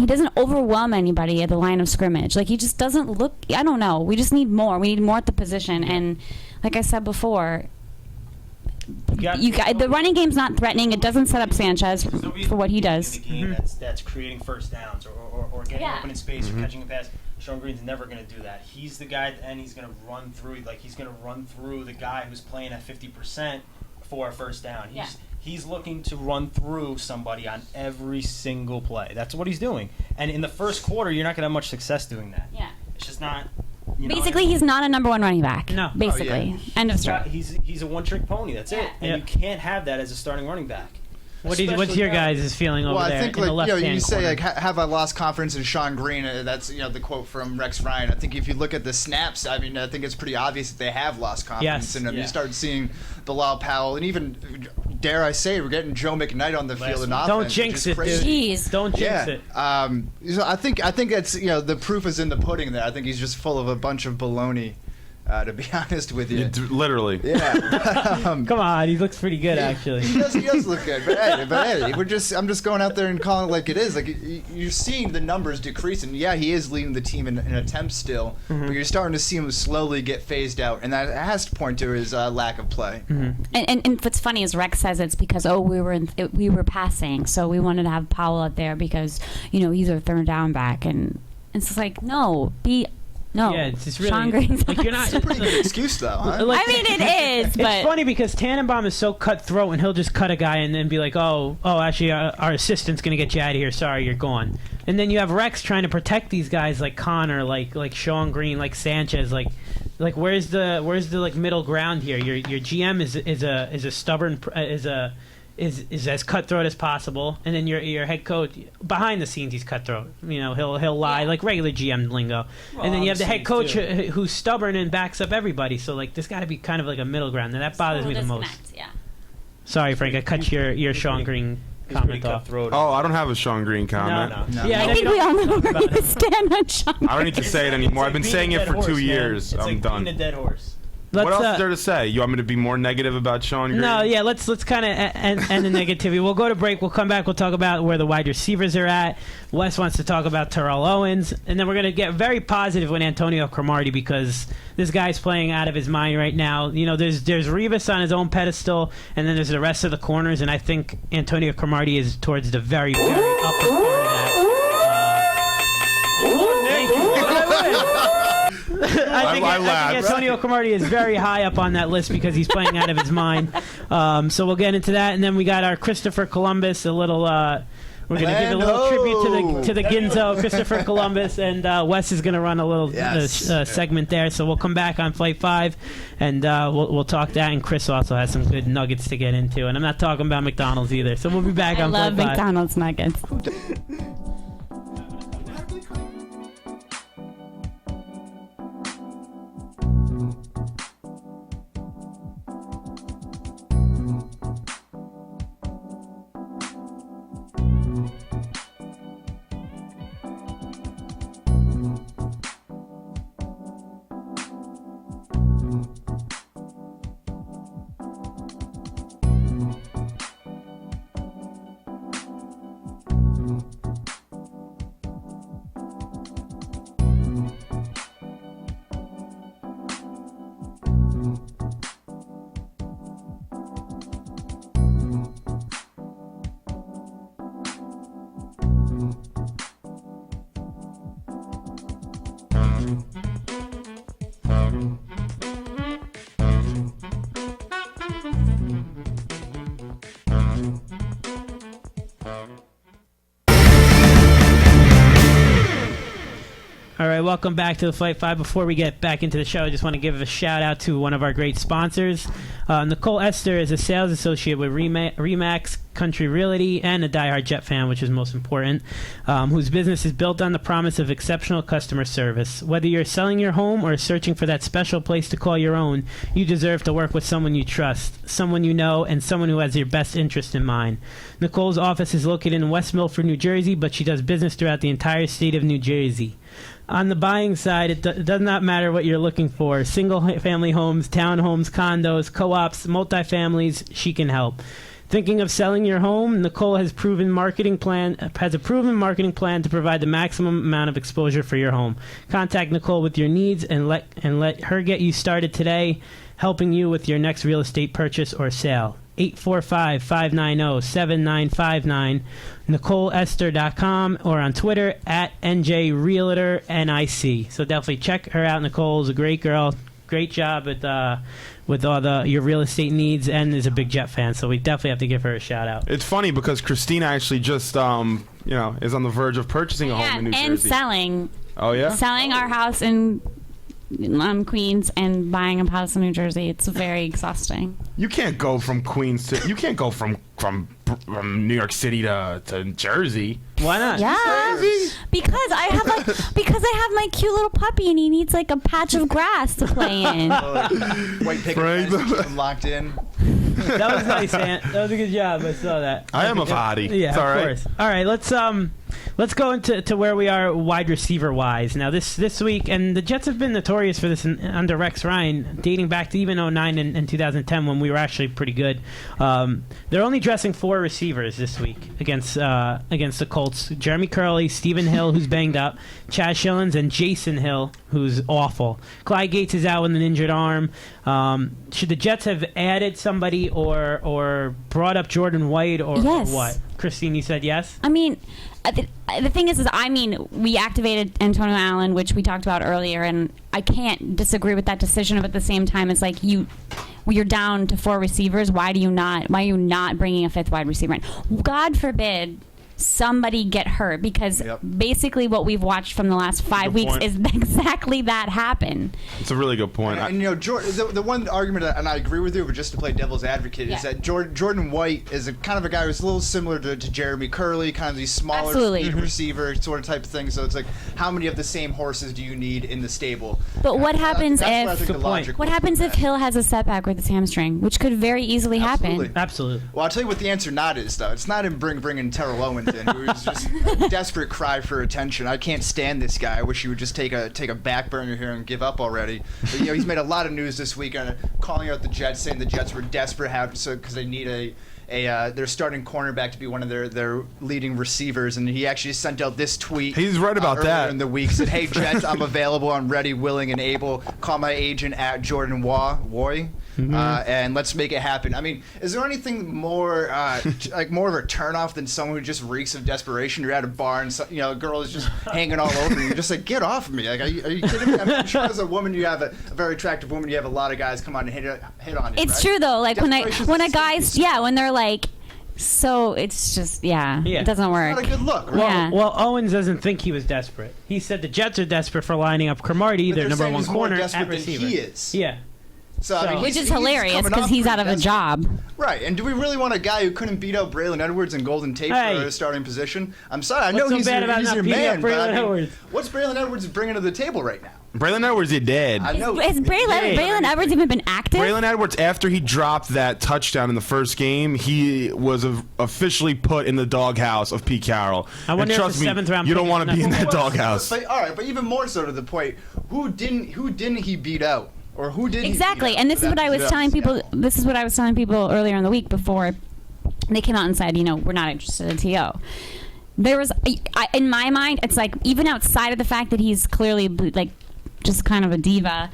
[SPEAKER 4] doesn't overwhelm anybody at the line of scrimmage. Like he just doesn't look. I don't know. We just need more. We need more at the position, and like I said before, the running game's not threatening. It doesn't set up Sanchez for what he does.
[SPEAKER 3] The game that's creating first downs or getting open in space or catching a pass. Sean Green's never going to do that. He's the guy at the end. He's going to run through. Like he's going to run through the guy who's playing at 50% for a first down. He's looking to run through somebody on every single play. That's what he's doing. And in the first quarter, you're not going to have much success doing that.
[SPEAKER 4] Yeah.
[SPEAKER 3] It's just not.
[SPEAKER 4] Basically, he's not a number one running back.
[SPEAKER 1] No.
[SPEAKER 4] Basically. End of story.
[SPEAKER 3] He's a one-trick pony. That's it. And you can't have that as a starting running back.
[SPEAKER 1] What's your guys' feeling over there?
[SPEAKER 5] I think
[SPEAKER 1] in the left-hand
[SPEAKER 5] you say
[SPEAKER 1] corner?
[SPEAKER 5] Have I lost confidence in Sean Green? That's the quote from Rex Ryan. I think if you look at the snaps, I think it's pretty obvious that they have lost confidence in him. You start seeing Bilal Powell, and even dare I say, we're getting Joe McKnight on the field in offense.
[SPEAKER 1] Don't jinx it, dude.
[SPEAKER 4] Jeez.
[SPEAKER 1] Don't jinx it.
[SPEAKER 5] So I think it's the proof is in the pudding there. I think he's just full of a bunch of baloney. To be honest with you,
[SPEAKER 2] literally.
[SPEAKER 5] Yeah.
[SPEAKER 1] Come on, he looks pretty good actually.
[SPEAKER 5] He does look good, but hey, I'm just going out there and calling it like it is. Like you're seeing the numbers decrease, and yeah, he is leading the team in attempts still, but you're starting to see him slowly get phased out, and that has to point to his lack of play.
[SPEAKER 4] And what's funny is Rex says it's because we were passing, so we wanted to have Powell out there because he's our third down back, and it's like no.
[SPEAKER 1] Yeah, it's just really.
[SPEAKER 4] Sean Green's
[SPEAKER 1] like you're not.
[SPEAKER 5] It's a pretty good excuse, though. Huh?
[SPEAKER 4] I mean, it is, but
[SPEAKER 1] it's funny because Tannenbaum is so cutthroat, and he'll just cut a guy and then be like, "Oh, actually, our assistant's gonna get you out of here. Sorry, you're gone." And then you have Rex trying to protect these guys like Connor, like Sean Green, like Sanchez, like where's the like middle ground here? Your GM is a stubborn is as cutthroat as possible, and then your head coach behind the scenes he's cutthroat. He'll lie like regular GM lingo, and then you have the head coach who's stubborn and backs up everybody. So like there's got to be kind of like a middle ground, and that bothers me the most.
[SPEAKER 4] Yeah.
[SPEAKER 1] Sorry, Frank, I cut your Sean Green comment off.
[SPEAKER 2] Oh, I don't have a Sean Green comment.
[SPEAKER 3] No.
[SPEAKER 1] Yeah,
[SPEAKER 4] I think we all know where we stand on Sean Green.
[SPEAKER 2] I don't need to say it anymore. I've been saying it for 2 years.
[SPEAKER 3] It's
[SPEAKER 2] I'm
[SPEAKER 3] like
[SPEAKER 2] done.
[SPEAKER 3] beating a dead horse.
[SPEAKER 2] What else is there to say? You want me to be more negative about Sean Green?
[SPEAKER 1] No, yeah, let's kind of end the negativity. We'll go to break. We'll come back. We'll talk about where the wide receivers are at. Wes wants to talk about Terrell Owens. And then we're going to get very positive with Antonio Cromartie because this guy's playing out of his mind right now. There's Revis on his own pedestal, and then there's the rest of the corners, and I think Antonio Cromartie is towards the very, very upper part of that. Thank you. I think Antonio Cromartie is very high up on that list because he's playing out of his mind. So we'll get into that, and then we got our Christopher Columbus, a little We're going to give a little tribute to the Ginzo, Christopher Columbus, and Wes is going to run a little segment there. So we'll come back on Flight 5, and we'll talk that. And Chris also has some good nuggets to get into. And I'm not talking about McDonald's either. So we'll be back on Flight 5.
[SPEAKER 4] I love McDonald's nuggets.
[SPEAKER 1] All right, welcome back to the Flight 5. Before we get back into the show, I just want to give a shout-out to one of our great sponsors. Nicole Esther is a sales associate with Remax Country Realty and a diehard Jet fan, which is most important, whose business is built on the promise of exceptional customer service. Whether you're selling your home or searching for that special place to call your own, you deserve to work with someone you trust, someone you know, and someone who has your best interest in mind. Nicole's office is located in West Milford, New Jersey, but she does business throughout the entire state of New Jersey. On the buying side, it does not matter what you're looking for. Single-family homes, townhomes, condos, co-ops, multifamilies, she can help. Thinking of selling your home? Nicole has a proven marketing plan to provide the maximum amount of exposure for your home. Contact Nicole with your needs and let her get you started today, helping you with your next real estate purchase or sale. 845-590-7959, NicoleEsther.com, or on Twitter at NJRealtorNIC. So definitely check her out. Nicole's a great girl. Great job with all your real estate needs, and is a big Jet fan. So we definitely have to give her a shout out.
[SPEAKER 2] It's funny because Christina actually just is on the verge of purchasing a home in New Jersey.
[SPEAKER 4] And selling.
[SPEAKER 2] Oh yeah.
[SPEAKER 4] Selling our house in Queens and buying a house in New Jersey. It's very exhausting.
[SPEAKER 2] You can't go from Queens to. You can't go from New York City to Jersey.
[SPEAKER 1] Why not?
[SPEAKER 4] Yeah, because I have my cute little puppy and he needs like a patch of grass to play in.
[SPEAKER 5] White picket fence, keep him locked in.
[SPEAKER 1] That was nice, Ant. That was a good job. I saw that.
[SPEAKER 2] I am a hottie.
[SPEAKER 1] Yeah,
[SPEAKER 2] it's all right.
[SPEAKER 1] Course. All right, let's go into where we are wide receiver wise. Now this week, and the Jets have been notorious for this under Rex Ryan, dating back to even 2009 and 2010 when we were actually pretty good. They're only dressing 4 receivers this week against the Colts. Jeremy Curley, Stephen Hill, who's banged up, Chaz Shillings, and Jason Hill, who's awful. Clyde Gates is out with an injured arm. Should the Jets have added somebody or brought up Jordan White or what? Kristine, you said yes?
[SPEAKER 4] I mean, the thing is we activated Antonio Allen, which we talked about earlier, and I can't disagree with that decision. But at the same time, it's like you're down to 4 receivers. Why are you not bringing a 5th wide receiver in? God forbid somebody get hurt, because basically what we've watched from the last 5 weeks is exactly that happen.
[SPEAKER 2] It's a really good point.
[SPEAKER 5] And the one argument, and I agree with you, but just to play devil's advocate, is that Jordan White is a kind of a guy who's a little similar to Jeremy Curley, kind of these smaller receiver sort of type of thing. So it's like, how many of the same horses do you need in the stable?
[SPEAKER 4] But what happens if Hill has a setback with his hamstring, which could very easily happen?
[SPEAKER 1] Absolutely.
[SPEAKER 5] Well, I'll tell you what the answer not is, though. It's not in bringing Terrell Owens who's just a desperate cry for attention. I can't stand this guy. I wish he would just take a back burner here and give up already. But, he's made a lot of news this week calling out the Jets, saying the Jets were desperate because they need their starting cornerback to be one of their leading receivers, and he actually sent out this tweet.
[SPEAKER 2] He's right about that.
[SPEAKER 5] In the week, said, "Hey Jets, I'm available. I'm ready, willing, and able. Call my agent at Jordan Woy. And let's make it happen." I mean, is there anything more more of a turnoff than someone who just reeks of desperation? You're at a bar and a girl is just hanging all over you. You're just like, get off of me! Like, are you kidding me? I'm sure as a woman, you have a very attractive woman. You have a lot of guys come on and hit on you.
[SPEAKER 4] It's true though. Like when they're like So it's just,
[SPEAKER 1] Yeah.
[SPEAKER 4] it doesn't work.
[SPEAKER 5] Not a good look. Right?
[SPEAKER 1] Well,
[SPEAKER 4] Yeah.
[SPEAKER 1] well, Owens doesn't think he was desperate. He said the Jets are desperate for lining up Cromartie,
[SPEAKER 5] But
[SPEAKER 1] their
[SPEAKER 5] they're
[SPEAKER 1] number
[SPEAKER 5] saying
[SPEAKER 1] one
[SPEAKER 5] he's more
[SPEAKER 1] corner,
[SPEAKER 5] desperate
[SPEAKER 1] at
[SPEAKER 5] than
[SPEAKER 1] receiver.
[SPEAKER 5] he is.
[SPEAKER 1] Yeah.
[SPEAKER 5] So, I mean,
[SPEAKER 4] Which
[SPEAKER 5] he's
[SPEAKER 4] is hilarious
[SPEAKER 5] coming
[SPEAKER 4] because
[SPEAKER 5] off
[SPEAKER 4] he's
[SPEAKER 5] pretty
[SPEAKER 4] out of a
[SPEAKER 5] desperate.
[SPEAKER 4] job.
[SPEAKER 5] Right, and do we really want a guy who couldn't beat out Braylon Edwards in Golden Tape
[SPEAKER 1] Hey.
[SPEAKER 5] for a starting position? I'm sorry, I know
[SPEAKER 1] What's so
[SPEAKER 5] he's
[SPEAKER 1] bad
[SPEAKER 5] your,
[SPEAKER 1] about
[SPEAKER 5] he's
[SPEAKER 1] not
[SPEAKER 5] your
[SPEAKER 1] beating up
[SPEAKER 5] man, but
[SPEAKER 1] Braylon
[SPEAKER 5] I mean,
[SPEAKER 1] Edwards?
[SPEAKER 5] what's Braylon Edwards bringing to the table right now?
[SPEAKER 2] Braylon Edwards, you're dead.
[SPEAKER 5] I know.
[SPEAKER 4] Has Braylon Edwards even been active?
[SPEAKER 2] Braylon Edwards, after he dropped that touchdown in the first game, he was officially put in the doghouse of Pete Carroll.
[SPEAKER 1] I wonder
[SPEAKER 2] and
[SPEAKER 1] if
[SPEAKER 2] trust
[SPEAKER 1] the
[SPEAKER 2] me,
[SPEAKER 1] seventh round
[SPEAKER 2] you don't
[SPEAKER 1] pick
[SPEAKER 2] want to
[SPEAKER 1] is
[SPEAKER 2] be in
[SPEAKER 1] enough.
[SPEAKER 2] that doghouse.
[SPEAKER 5] But, all right, but even more so to the point, who didn't he beat out? Or who did
[SPEAKER 4] Exactly,
[SPEAKER 5] he beat out
[SPEAKER 4] and this
[SPEAKER 5] for
[SPEAKER 4] is what
[SPEAKER 5] that
[SPEAKER 4] I was
[SPEAKER 5] position?
[SPEAKER 4] telling people.
[SPEAKER 5] Yeah.
[SPEAKER 4] This is what I was telling people earlier in the week before they came out and said, we're not interested in To. There was, in my mind, it's like even outside of the fact that he's clearly like just kind of a diva,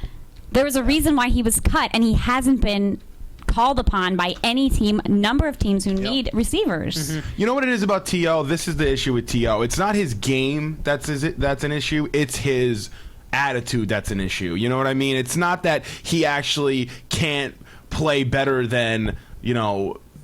[SPEAKER 4] there was a reason why he was cut, and he hasn't been called upon by any team, number of teams who need receivers.
[SPEAKER 1] Mm-hmm.
[SPEAKER 2] You know what it is about T.O.? This is the issue with T.O. It's not his game that's an issue. It's his attitude that's an issue. You know what I mean? It's not that he actually can't play better than,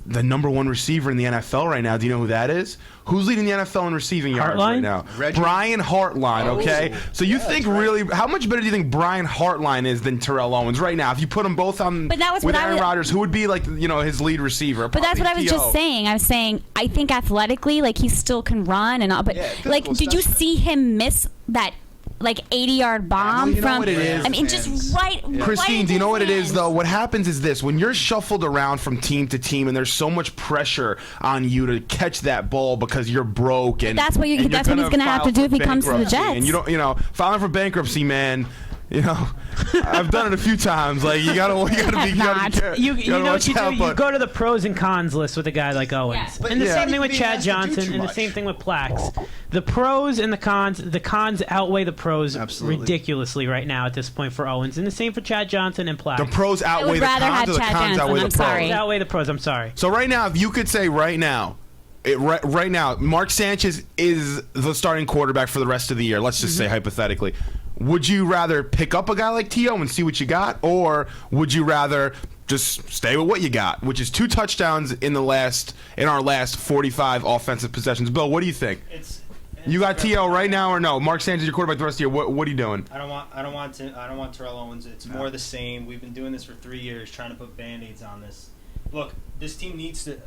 [SPEAKER 2] the number one receiver in the NFL right now. Do you know who that is? Who's leading the NFL in receiving yards right now?
[SPEAKER 5] Reggie?
[SPEAKER 2] Brian Hartline, okay? So you think really, how much better do you think Brian Hartline is than Terrell Owens right now? If you put them both on
[SPEAKER 4] But that was
[SPEAKER 2] with
[SPEAKER 4] what I
[SPEAKER 2] Aaron
[SPEAKER 4] was-
[SPEAKER 2] Rodgers, who would be like, his lead receiver?
[SPEAKER 4] But that's what I was
[SPEAKER 2] Probably
[SPEAKER 4] just
[SPEAKER 2] T.O.
[SPEAKER 4] saying. I was saying I think athletically, like he still can run and all. But
[SPEAKER 5] Yeah,
[SPEAKER 4] like,
[SPEAKER 5] physical
[SPEAKER 4] did you
[SPEAKER 5] specimen.
[SPEAKER 4] see him miss that 80-yard bomb
[SPEAKER 2] you know
[SPEAKER 4] from?
[SPEAKER 2] what it is?
[SPEAKER 4] I mean, just right.
[SPEAKER 2] Christine,
[SPEAKER 4] right
[SPEAKER 2] do you know
[SPEAKER 4] in
[SPEAKER 2] what it
[SPEAKER 4] his
[SPEAKER 2] is, though?
[SPEAKER 4] hands.
[SPEAKER 2] What happens is this. When you're shuffled around from team to team and there's so much pressure on you to catch that ball because you're broke and
[SPEAKER 4] That's what
[SPEAKER 2] and
[SPEAKER 4] that's what he's gonna have
[SPEAKER 2] file
[SPEAKER 4] to do
[SPEAKER 2] for
[SPEAKER 4] if he comes to the
[SPEAKER 2] bankruptcy.
[SPEAKER 4] Jets.
[SPEAKER 2] And you don't, filing for bankruptcy, man. I've done it a few times. Like you gotta be
[SPEAKER 4] Not.
[SPEAKER 2] careful.
[SPEAKER 1] You know what
[SPEAKER 2] watch
[SPEAKER 1] you do?
[SPEAKER 2] out,
[SPEAKER 1] You
[SPEAKER 2] but-
[SPEAKER 1] go to the pros and cons list with a guy like Owens.
[SPEAKER 4] Yeah.
[SPEAKER 5] But
[SPEAKER 1] And the
[SPEAKER 5] yeah.
[SPEAKER 1] same thing with
[SPEAKER 5] He
[SPEAKER 1] Chad
[SPEAKER 5] has to do
[SPEAKER 1] Johnson
[SPEAKER 5] too
[SPEAKER 1] and the
[SPEAKER 5] much.
[SPEAKER 1] same thing with Plax. The pros and the cons outweigh the pros
[SPEAKER 5] Absolutely.
[SPEAKER 1] ridiculously right now at this point for Owens. And the same for Chad Johnson and Plax.
[SPEAKER 2] The pros outweigh
[SPEAKER 4] would
[SPEAKER 2] the
[SPEAKER 4] rather
[SPEAKER 2] cons,
[SPEAKER 4] have
[SPEAKER 2] or the
[SPEAKER 4] Chad
[SPEAKER 2] cons
[SPEAKER 4] Johnson,
[SPEAKER 2] outweigh the
[SPEAKER 4] I'm
[SPEAKER 2] pros.
[SPEAKER 4] sorry.
[SPEAKER 1] Outweigh the pros, I'm sorry.
[SPEAKER 2] So right now, if you could say right now, right now, Mark Sanchez is the starting quarterback for the rest of the year. Let's just say hypothetically. Would you rather pick up a guy like T.O. and see what you got, or would you rather just stay with what you got, which is 2 touchdowns in our last 45 offensive possessions? Bill, what do you think? You got T.O. right now or no? Mark Sanchez, your quarterback the rest of the year. What are you doing?
[SPEAKER 3] I don't want Terrell Owens. It's more the same. We've been doing this for 3 years, trying to put band-aids on this. Look, this team needs to.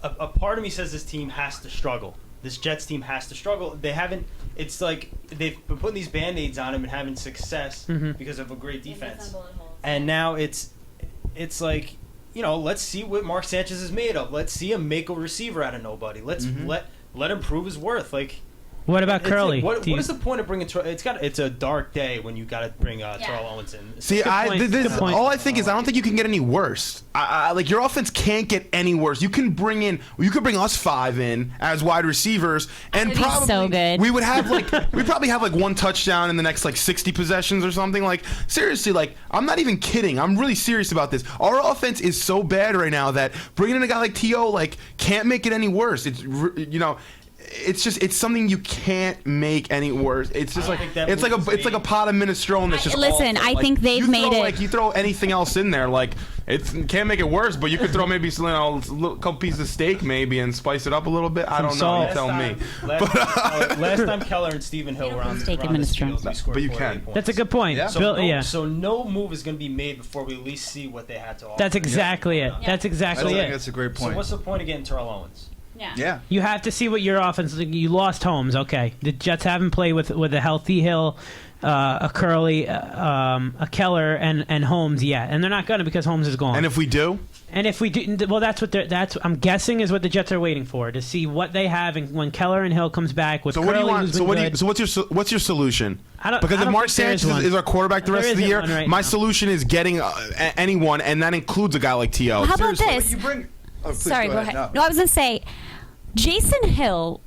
[SPEAKER 3] A part of me says this team has to struggle. This Jets team has to struggle. They haven't. It's like they've been putting these band-aids on him and having success because of a great defense. And now it's like, let's see what Mark Sanchez is made of. Let's see him make a receiver out of nobody. Let's let him prove his worth. Like.
[SPEAKER 1] What about Curly?
[SPEAKER 3] What is the point of bringing Terrell? It's a dark day when you got to bring Terrell Owens in.
[SPEAKER 2] See,
[SPEAKER 1] Good point.
[SPEAKER 2] all I think is I don't think you can get any worse. Like your offense can't get any worse. You can bring us 5 in as wide receivers, and
[SPEAKER 4] That'd be
[SPEAKER 2] probably
[SPEAKER 4] so good.
[SPEAKER 2] we would have we'd probably have 1 touchdown in the next 60 possessions or something. Like seriously, I'm not even kidding. I'm really serious about this. Our offense is so bad right now that bringing in a guy like T.O. can't make it any worse. It's something you can't make any worse. It's just it's like a pot of minestrone that's just
[SPEAKER 4] Listen,
[SPEAKER 2] awful.
[SPEAKER 4] I think they've made it.
[SPEAKER 2] You throw anything else in there, it can't make it worse. But you could throw maybe a couple pieces of steak maybe and spice it up a little bit. I don't know. You tell me.
[SPEAKER 3] Last time Keller and Stephen Hill were on
[SPEAKER 4] Steak
[SPEAKER 3] the field,
[SPEAKER 4] administration.
[SPEAKER 3] we scored
[SPEAKER 2] But you
[SPEAKER 3] 48
[SPEAKER 2] can.
[SPEAKER 3] points.
[SPEAKER 1] That's a good point.
[SPEAKER 5] Yeah.
[SPEAKER 1] Bill,
[SPEAKER 3] So no move is going to be made before we at least see what they had to offer.
[SPEAKER 1] That's exactly it. That's
[SPEAKER 5] I
[SPEAKER 1] exactly
[SPEAKER 5] think
[SPEAKER 1] it.
[SPEAKER 5] that's a great
[SPEAKER 3] So
[SPEAKER 5] point.
[SPEAKER 3] what's the point of getting Terrell Owens?
[SPEAKER 5] Yeah.
[SPEAKER 1] You have to see what your offense. You lost Holmes, okay. The Jets haven't played with a healthy Hill, a Curly, a Keller, and Holmes yet, and they're not gonna because Holmes is gone.
[SPEAKER 2] And if we do,
[SPEAKER 1] well, that's I'm guessing is what the Jets are waiting for to see what they have, and when Keller and Hill comes back with
[SPEAKER 2] so
[SPEAKER 1] Curly,
[SPEAKER 2] what do you want?
[SPEAKER 1] who's been good.
[SPEAKER 2] What's your solution?
[SPEAKER 1] I
[SPEAKER 2] Because if
[SPEAKER 1] don't
[SPEAKER 2] Mark
[SPEAKER 1] think there is
[SPEAKER 2] Sanchez
[SPEAKER 1] one.
[SPEAKER 2] is our quarterback the
[SPEAKER 1] There
[SPEAKER 2] rest of the
[SPEAKER 1] isn't
[SPEAKER 2] year,
[SPEAKER 1] one right
[SPEAKER 2] my
[SPEAKER 1] now.
[SPEAKER 2] solution is getting anyone, and that includes a guy like T.O.
[SPEAKER 4] How about
[SPEAKER 2] Seriously.
[SPEAKER 4] this?
[SPEAKER 5] You bring. Oh, please,
[SPEAKER 4] Sorry, go ahead.
[SPEAKER 5] No.
[SPEAKER 4] No, I was gonna say, Jason Hill.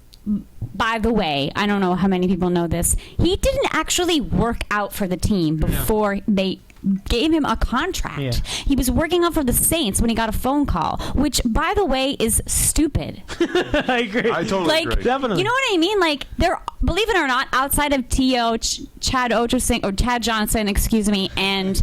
[SPEAKER 4] By the way, I don't know how many people know this. He didn't actually work out for the team before they gave him a contract.
[SPEAKER 1] Yeah.
[SPEAKER 4] He was working out for the Saints when he got a phone call, which, by the way, is stupid.
[SPEAKER 1] I agree.
[SPEAKER 2] I totally agree.
[SPEAKER 1] Definitely.
[SPEAKER 4] You know what I mean? They're, believe it or not, outside of T.O., Chad Johnson, and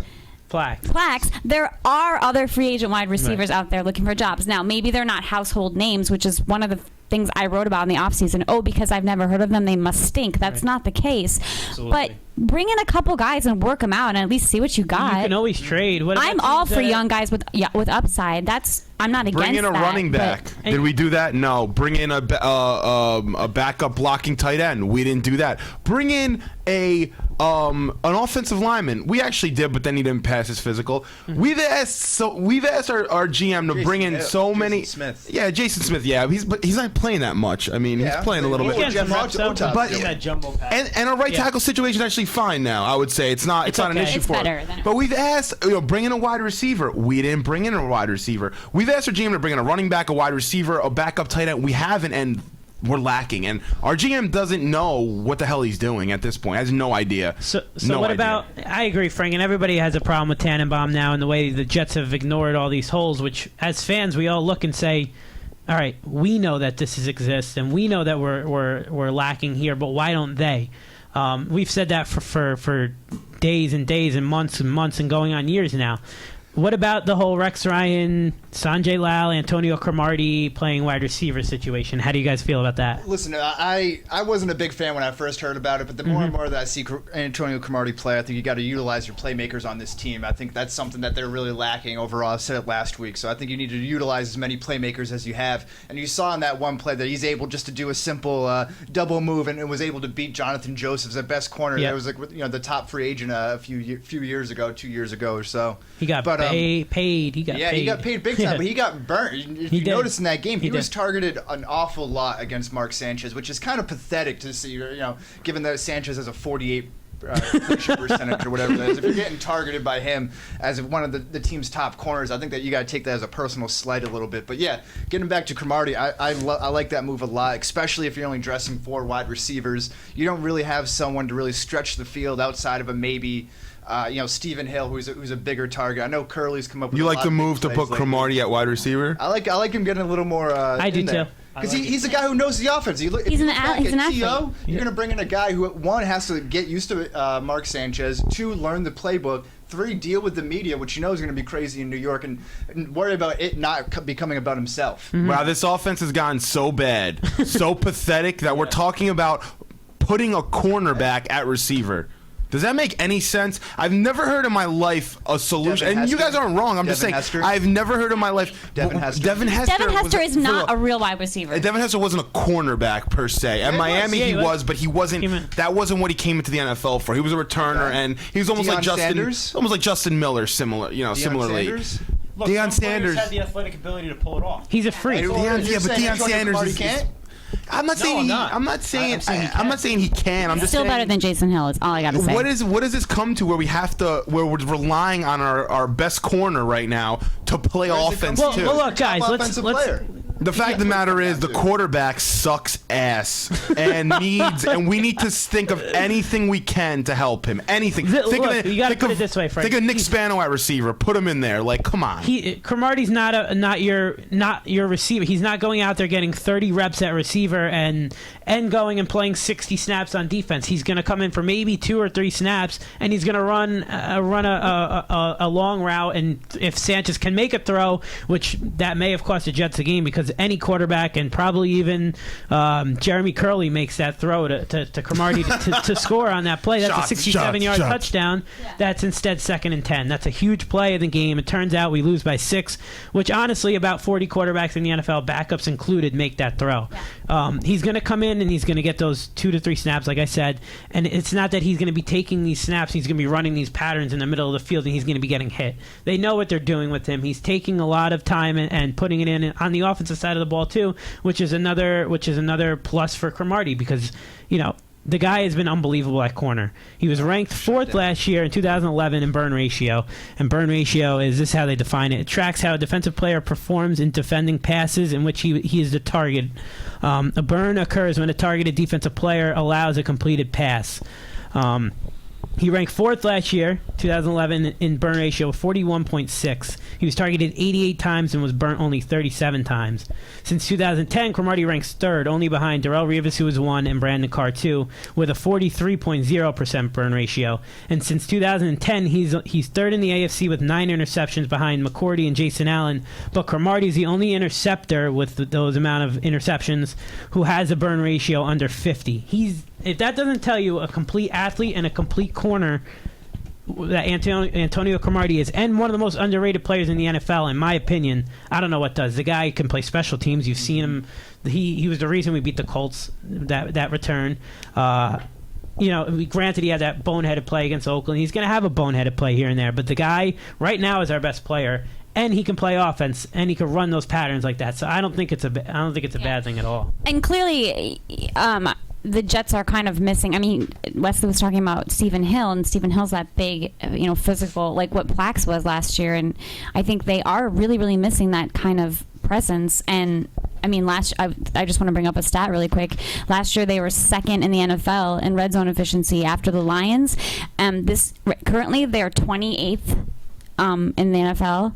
[SPEAKER 4] Plaques. There are other free agent wide receivers out there looking for jobs. Now, maybe they're not household names, which is one of the things I wrote about in the offseason. Oh, because I've never heard of them, they must stink. That's not the case.
[SPEAKER 3] Absolutely.
[SPEAKER 4] But bring in a couple guys and work them out and at least see what you got.
[SPEAKER 1] You can always trade.
[SPEAKER 4] I'm all for young guys with upside. I'm not against that.
[SPEAKER 2] Bring in a running back. Did we do that? No. Bring in a backup blocking tight end. We didn't do that. Bring in an offensive lineman. We actually did, but then he didn't pass his physical.
[SPEAKER 1] Mm-hmm.
[SPEAKER 2] We've asked our GM to bring in so many.
[SPEAKER 5] Smith.
[SPEAKER 2] Yeah, Jason Smith. Yeah, but he's not playing that much. I mean, he's playing a little bit. But and our right tackle situation is actually fine now. I would say it's not an issue for us. But we've asked, bring in a wide receiver. We didn't bring in a wide receiver. We've asked our GM to bring in a running back, a wide receiver, a backup tight end. We haven't, and we're lacking. And our GM doesn't know what the hell he's doing at this point. Has no idea.
[SPEAKER 1] So what about? I agree, Frank, and everybody has a problem with Tannenbaum now, and the way the Jets have ignored all these holes. Which, as fans, we all look and say, "All right, we know that this exists, and we know that we're lacking here, but why don't they?" We've said that for days and days and months and going on years now. What about the whole Rex Ryan, Sanjay Lal, Antonio Cromartie playing wide receiver situation? How do you guys feel about that?
[SPEAKER 5] Listen, I wasn't a big fan when I first heard about it, but the more and more that I see Antonio Cromartie play, I think you got to utilize your playmakers on this team. I think that's something that they're really lacking overall. I said it last week, so I think you need to utilize as many playmakers as you have. And you saw in that one play that he's able just to do a simple double move and was able to beat Jonathan Joseph's at best corner. That was the top free agent a few years ago, 2 years ago or so.
[SPEAKER 1] He got paid. He got paid.
[SPEAKER 5] He got paid big time, but he got burnt. If you notice in that game, he was targeted an awful lot against Mark Sanchez, which is kind of pathetic to see, given that Sanchez has a 48 completion percentage or whatever that is. If you're getting targeted by him as one of the team's top corners, I think that you got to take that as a personal slight a little bit. But yeah, getting back to Cromartie, I like that move a lot, especially if you're only dressing 4 wide receivers. You don't really have someone to really stretch the field outside of a maybe Stephen Hill, who's a bigger target. I know Curley's come up with
[SPEAKER 2] You
[SPEAKER 5] a
[SPEAKER 2] like
[SPEAKER 5] lot
[SPEAKER 2] the
[SPEAKER 5] of big
[SPEAKER 2] move to
[SPEAKER 5] plays
[SPEAKER 2] put
[SPEAKER 5] lately.
[SPEAKER 2] Cromartie at wide receiver?
[SPEAKER 5] I like him getting a little more
[SPEAKER 1] I do too.
[SPEAKER 5] Because he's a guy who knows the offense. He's
[SPEAKER 4] an athlete.
[SPEAKER 5] You're going to bring in a guy who, 1, has to get used to Mark Sanchez, 2, learn the playbook, 3, deal with the media, which you know is going to be crazy in New York, and worry about it not becoming about himself.
[SPEAKER 1] Mm-hmm.
[SPEAKER 2] Wow, this offense has gotten so bad, so pathetic that we're talking about putting a cornerback at receiver. Does that make any sense? I've never heard in my life a solution.
[SPEAKER 5] Devin
[SPEAKER 2] And you
[SPEAKER 5] Hester?
[SPEAKER 2] guys aren't wrong. I'm
[SPEAKER 5] Devin
[SPEAKER 2] just saying.
[SPEAKER 5] Hester?
[SPEAKER 2] I've never heard in my life.
[SPEAKER 5] Devin Hester?
[SPEAKER 2] Devin Hester
[SPEAKER 4] is not a real wide receiver.
[SPEAKER 2] Devin Hester wasn't a cornerback per se. At Miami, he was, but he wasn't. That wasn't what he came into the NFL for. He was a returner, and he was almost
[SPEAKER 5] Deion
[SPEAKER 2] like Justin,
[SPEAKER 5] Sanders?
[SPEAKER 2] almost like Justin Miller, similarly.
[SPEAKER 5] Sanders?
[SPEAKER 3] Look,
[SPEAKER 2] Deion
[SPEAKER 3] some players
[SPEAKER 2] Sanders
[SPEAKER 3] have the athletic ability to pull it off.
[SPEAKER 1] He's a freak.
[SPEAKER 2] Deion Sanders
[SPEAKER 5] is.
[SPEAKER 2] can't. I'm not saying I'm not saying he can. I'm just
[SPEAKER 4] Still
[SPEAKER 2] saying,
[SPEAKER 4] better than Jason Hill is all I got to say.
[SPEAKER 2] What does this come to where we're relying on our best corner right now to play offense too?
[SPEAKER 1] Well, look, guys, let's
[SPEAKER 2] The fact of the matter is the quarterback sucks ass and we need to think of anything we can to help him. Anything.
[SPEAKER 1] You got to put it this way, Frank.
[SPEAKER 2] Think of Nick Spano at receiver. Put him in there. Like, come on.
[SPEAKER 1] Cromartie's not your receiver. He's not going out there getting 30 reps at receiver and going and playing 60 snaps on defense. He's going to come in for maybe 2 or 3 snaps, and he's going to run a long route. And if Sanchez can make a throw, which that may have cost the Jets the game, because any quarterback and probably even Jeremy Curley makes that throw to Cromartie to score on that play. That's a 67-yard touchdown. Yeah. That's instead 2nd and 10. That's a huge play of the game. It turns out we lose by 6, which honestly about 40 quarterbacks in the NFL, backups included, make that throw. Yeah. He's going to come in and he's going to get those 2 to 3 snaps, like I said. And it's not that he's going to be taking these snaps. He's going to be running these patterns in the middle of the field and he's going to be getting hit. They know what they're doing with him. He's taking a lot of time and putting it in on the offensive side of the ball too, which is another plus for Cromartie, because the guy has been unbelievable at corner. He was ranked 4th last year in 2011 in burn ratio. And burn ratio is this how they define it. It tracks how a defensive player performs in defending passes in which he is the target. A burn occurs when a targeted defensive player allows a completed pass. He ranked 4th last year, 2011, in burn ratio, 41.6. He was targeted 88 times and was burnt only 37 times. Since 2010, Cromartie ranks 3rd, only behind Darrell Revis, who was 1, and Brandon Carr, 2, with a 43.0% burn ratio. And since 2010, he's 3rd in the AFC with 9 interceptions behind McCourty and Jason Allen. But Cromartie is the only interceptor with those amount of interceptions who has a burn ratio under 50. If that doesn't tell you a complete athlete and a complete corner that Antonio Cromartie is, and one of the most underrated players in the NFL, in my opinion, I don't know what does. The guy can play special teams. You've seen him. He was the reason we beat the Colts, that return. Granted, he had that boneheaded play against Oakland. He's going to have a boneheaded play here and there, but the guy right now is our best player. And he can play offense, and he can run those patterns like that. So I don't think it's a bad thing at all.
[SPEAKER 4] And clearly, the Jets are kind of missing. I mean, Wesley was talking about Stephen Hill, and Stephen Hill's that big, physical, like what Plax was last year. And I think they are really, really missing that kind of presence. And I mean, I just want to bring up a stat really quick. Last year, they were 2nd in the NFL in red zone efficiency after the Lions. Currently, they're 28th in the NFL,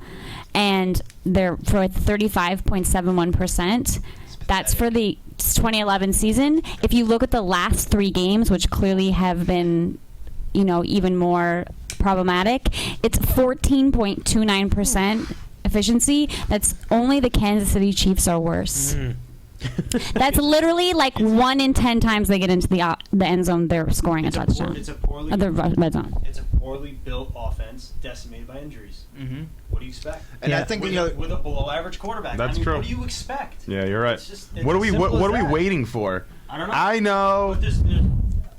[SPEAKER 4] and they're for 35.71%. That's for the 2011 season. If you look at the last 3 games, which clearly have been, even more problematic, it's 14.29% efficiency. That's only the Kansas City Chiefs are worse. That's literally like 1 in 10 times they get into the end zone, they're scoring a touchdown.
[SPEAKER 3] It's a poorly
[SPEAKER 4] the red zone.
[SPEAKER 3] It's a poorly built offense decimated by injuries.
[SPEAKER 5] Mm-hmm.
[SPEAKER 3] What do you expect?
[SPEAKER 5] And I think
[SPEAKER 3] with a below-average quarterback.
[SPEAKER 2] That's true.
[SPEAKER 3] What do you expect?
[SPEAKER 2] Yeah, you're right.
[SPEAKER 3] It's
[SPEAKER 2] What are we
[SPEAKER 3] simple as that.
[SPEAKER 2] waiting for?
[SPEAKER 3] I don't know.
[SPEAKER 2] I know.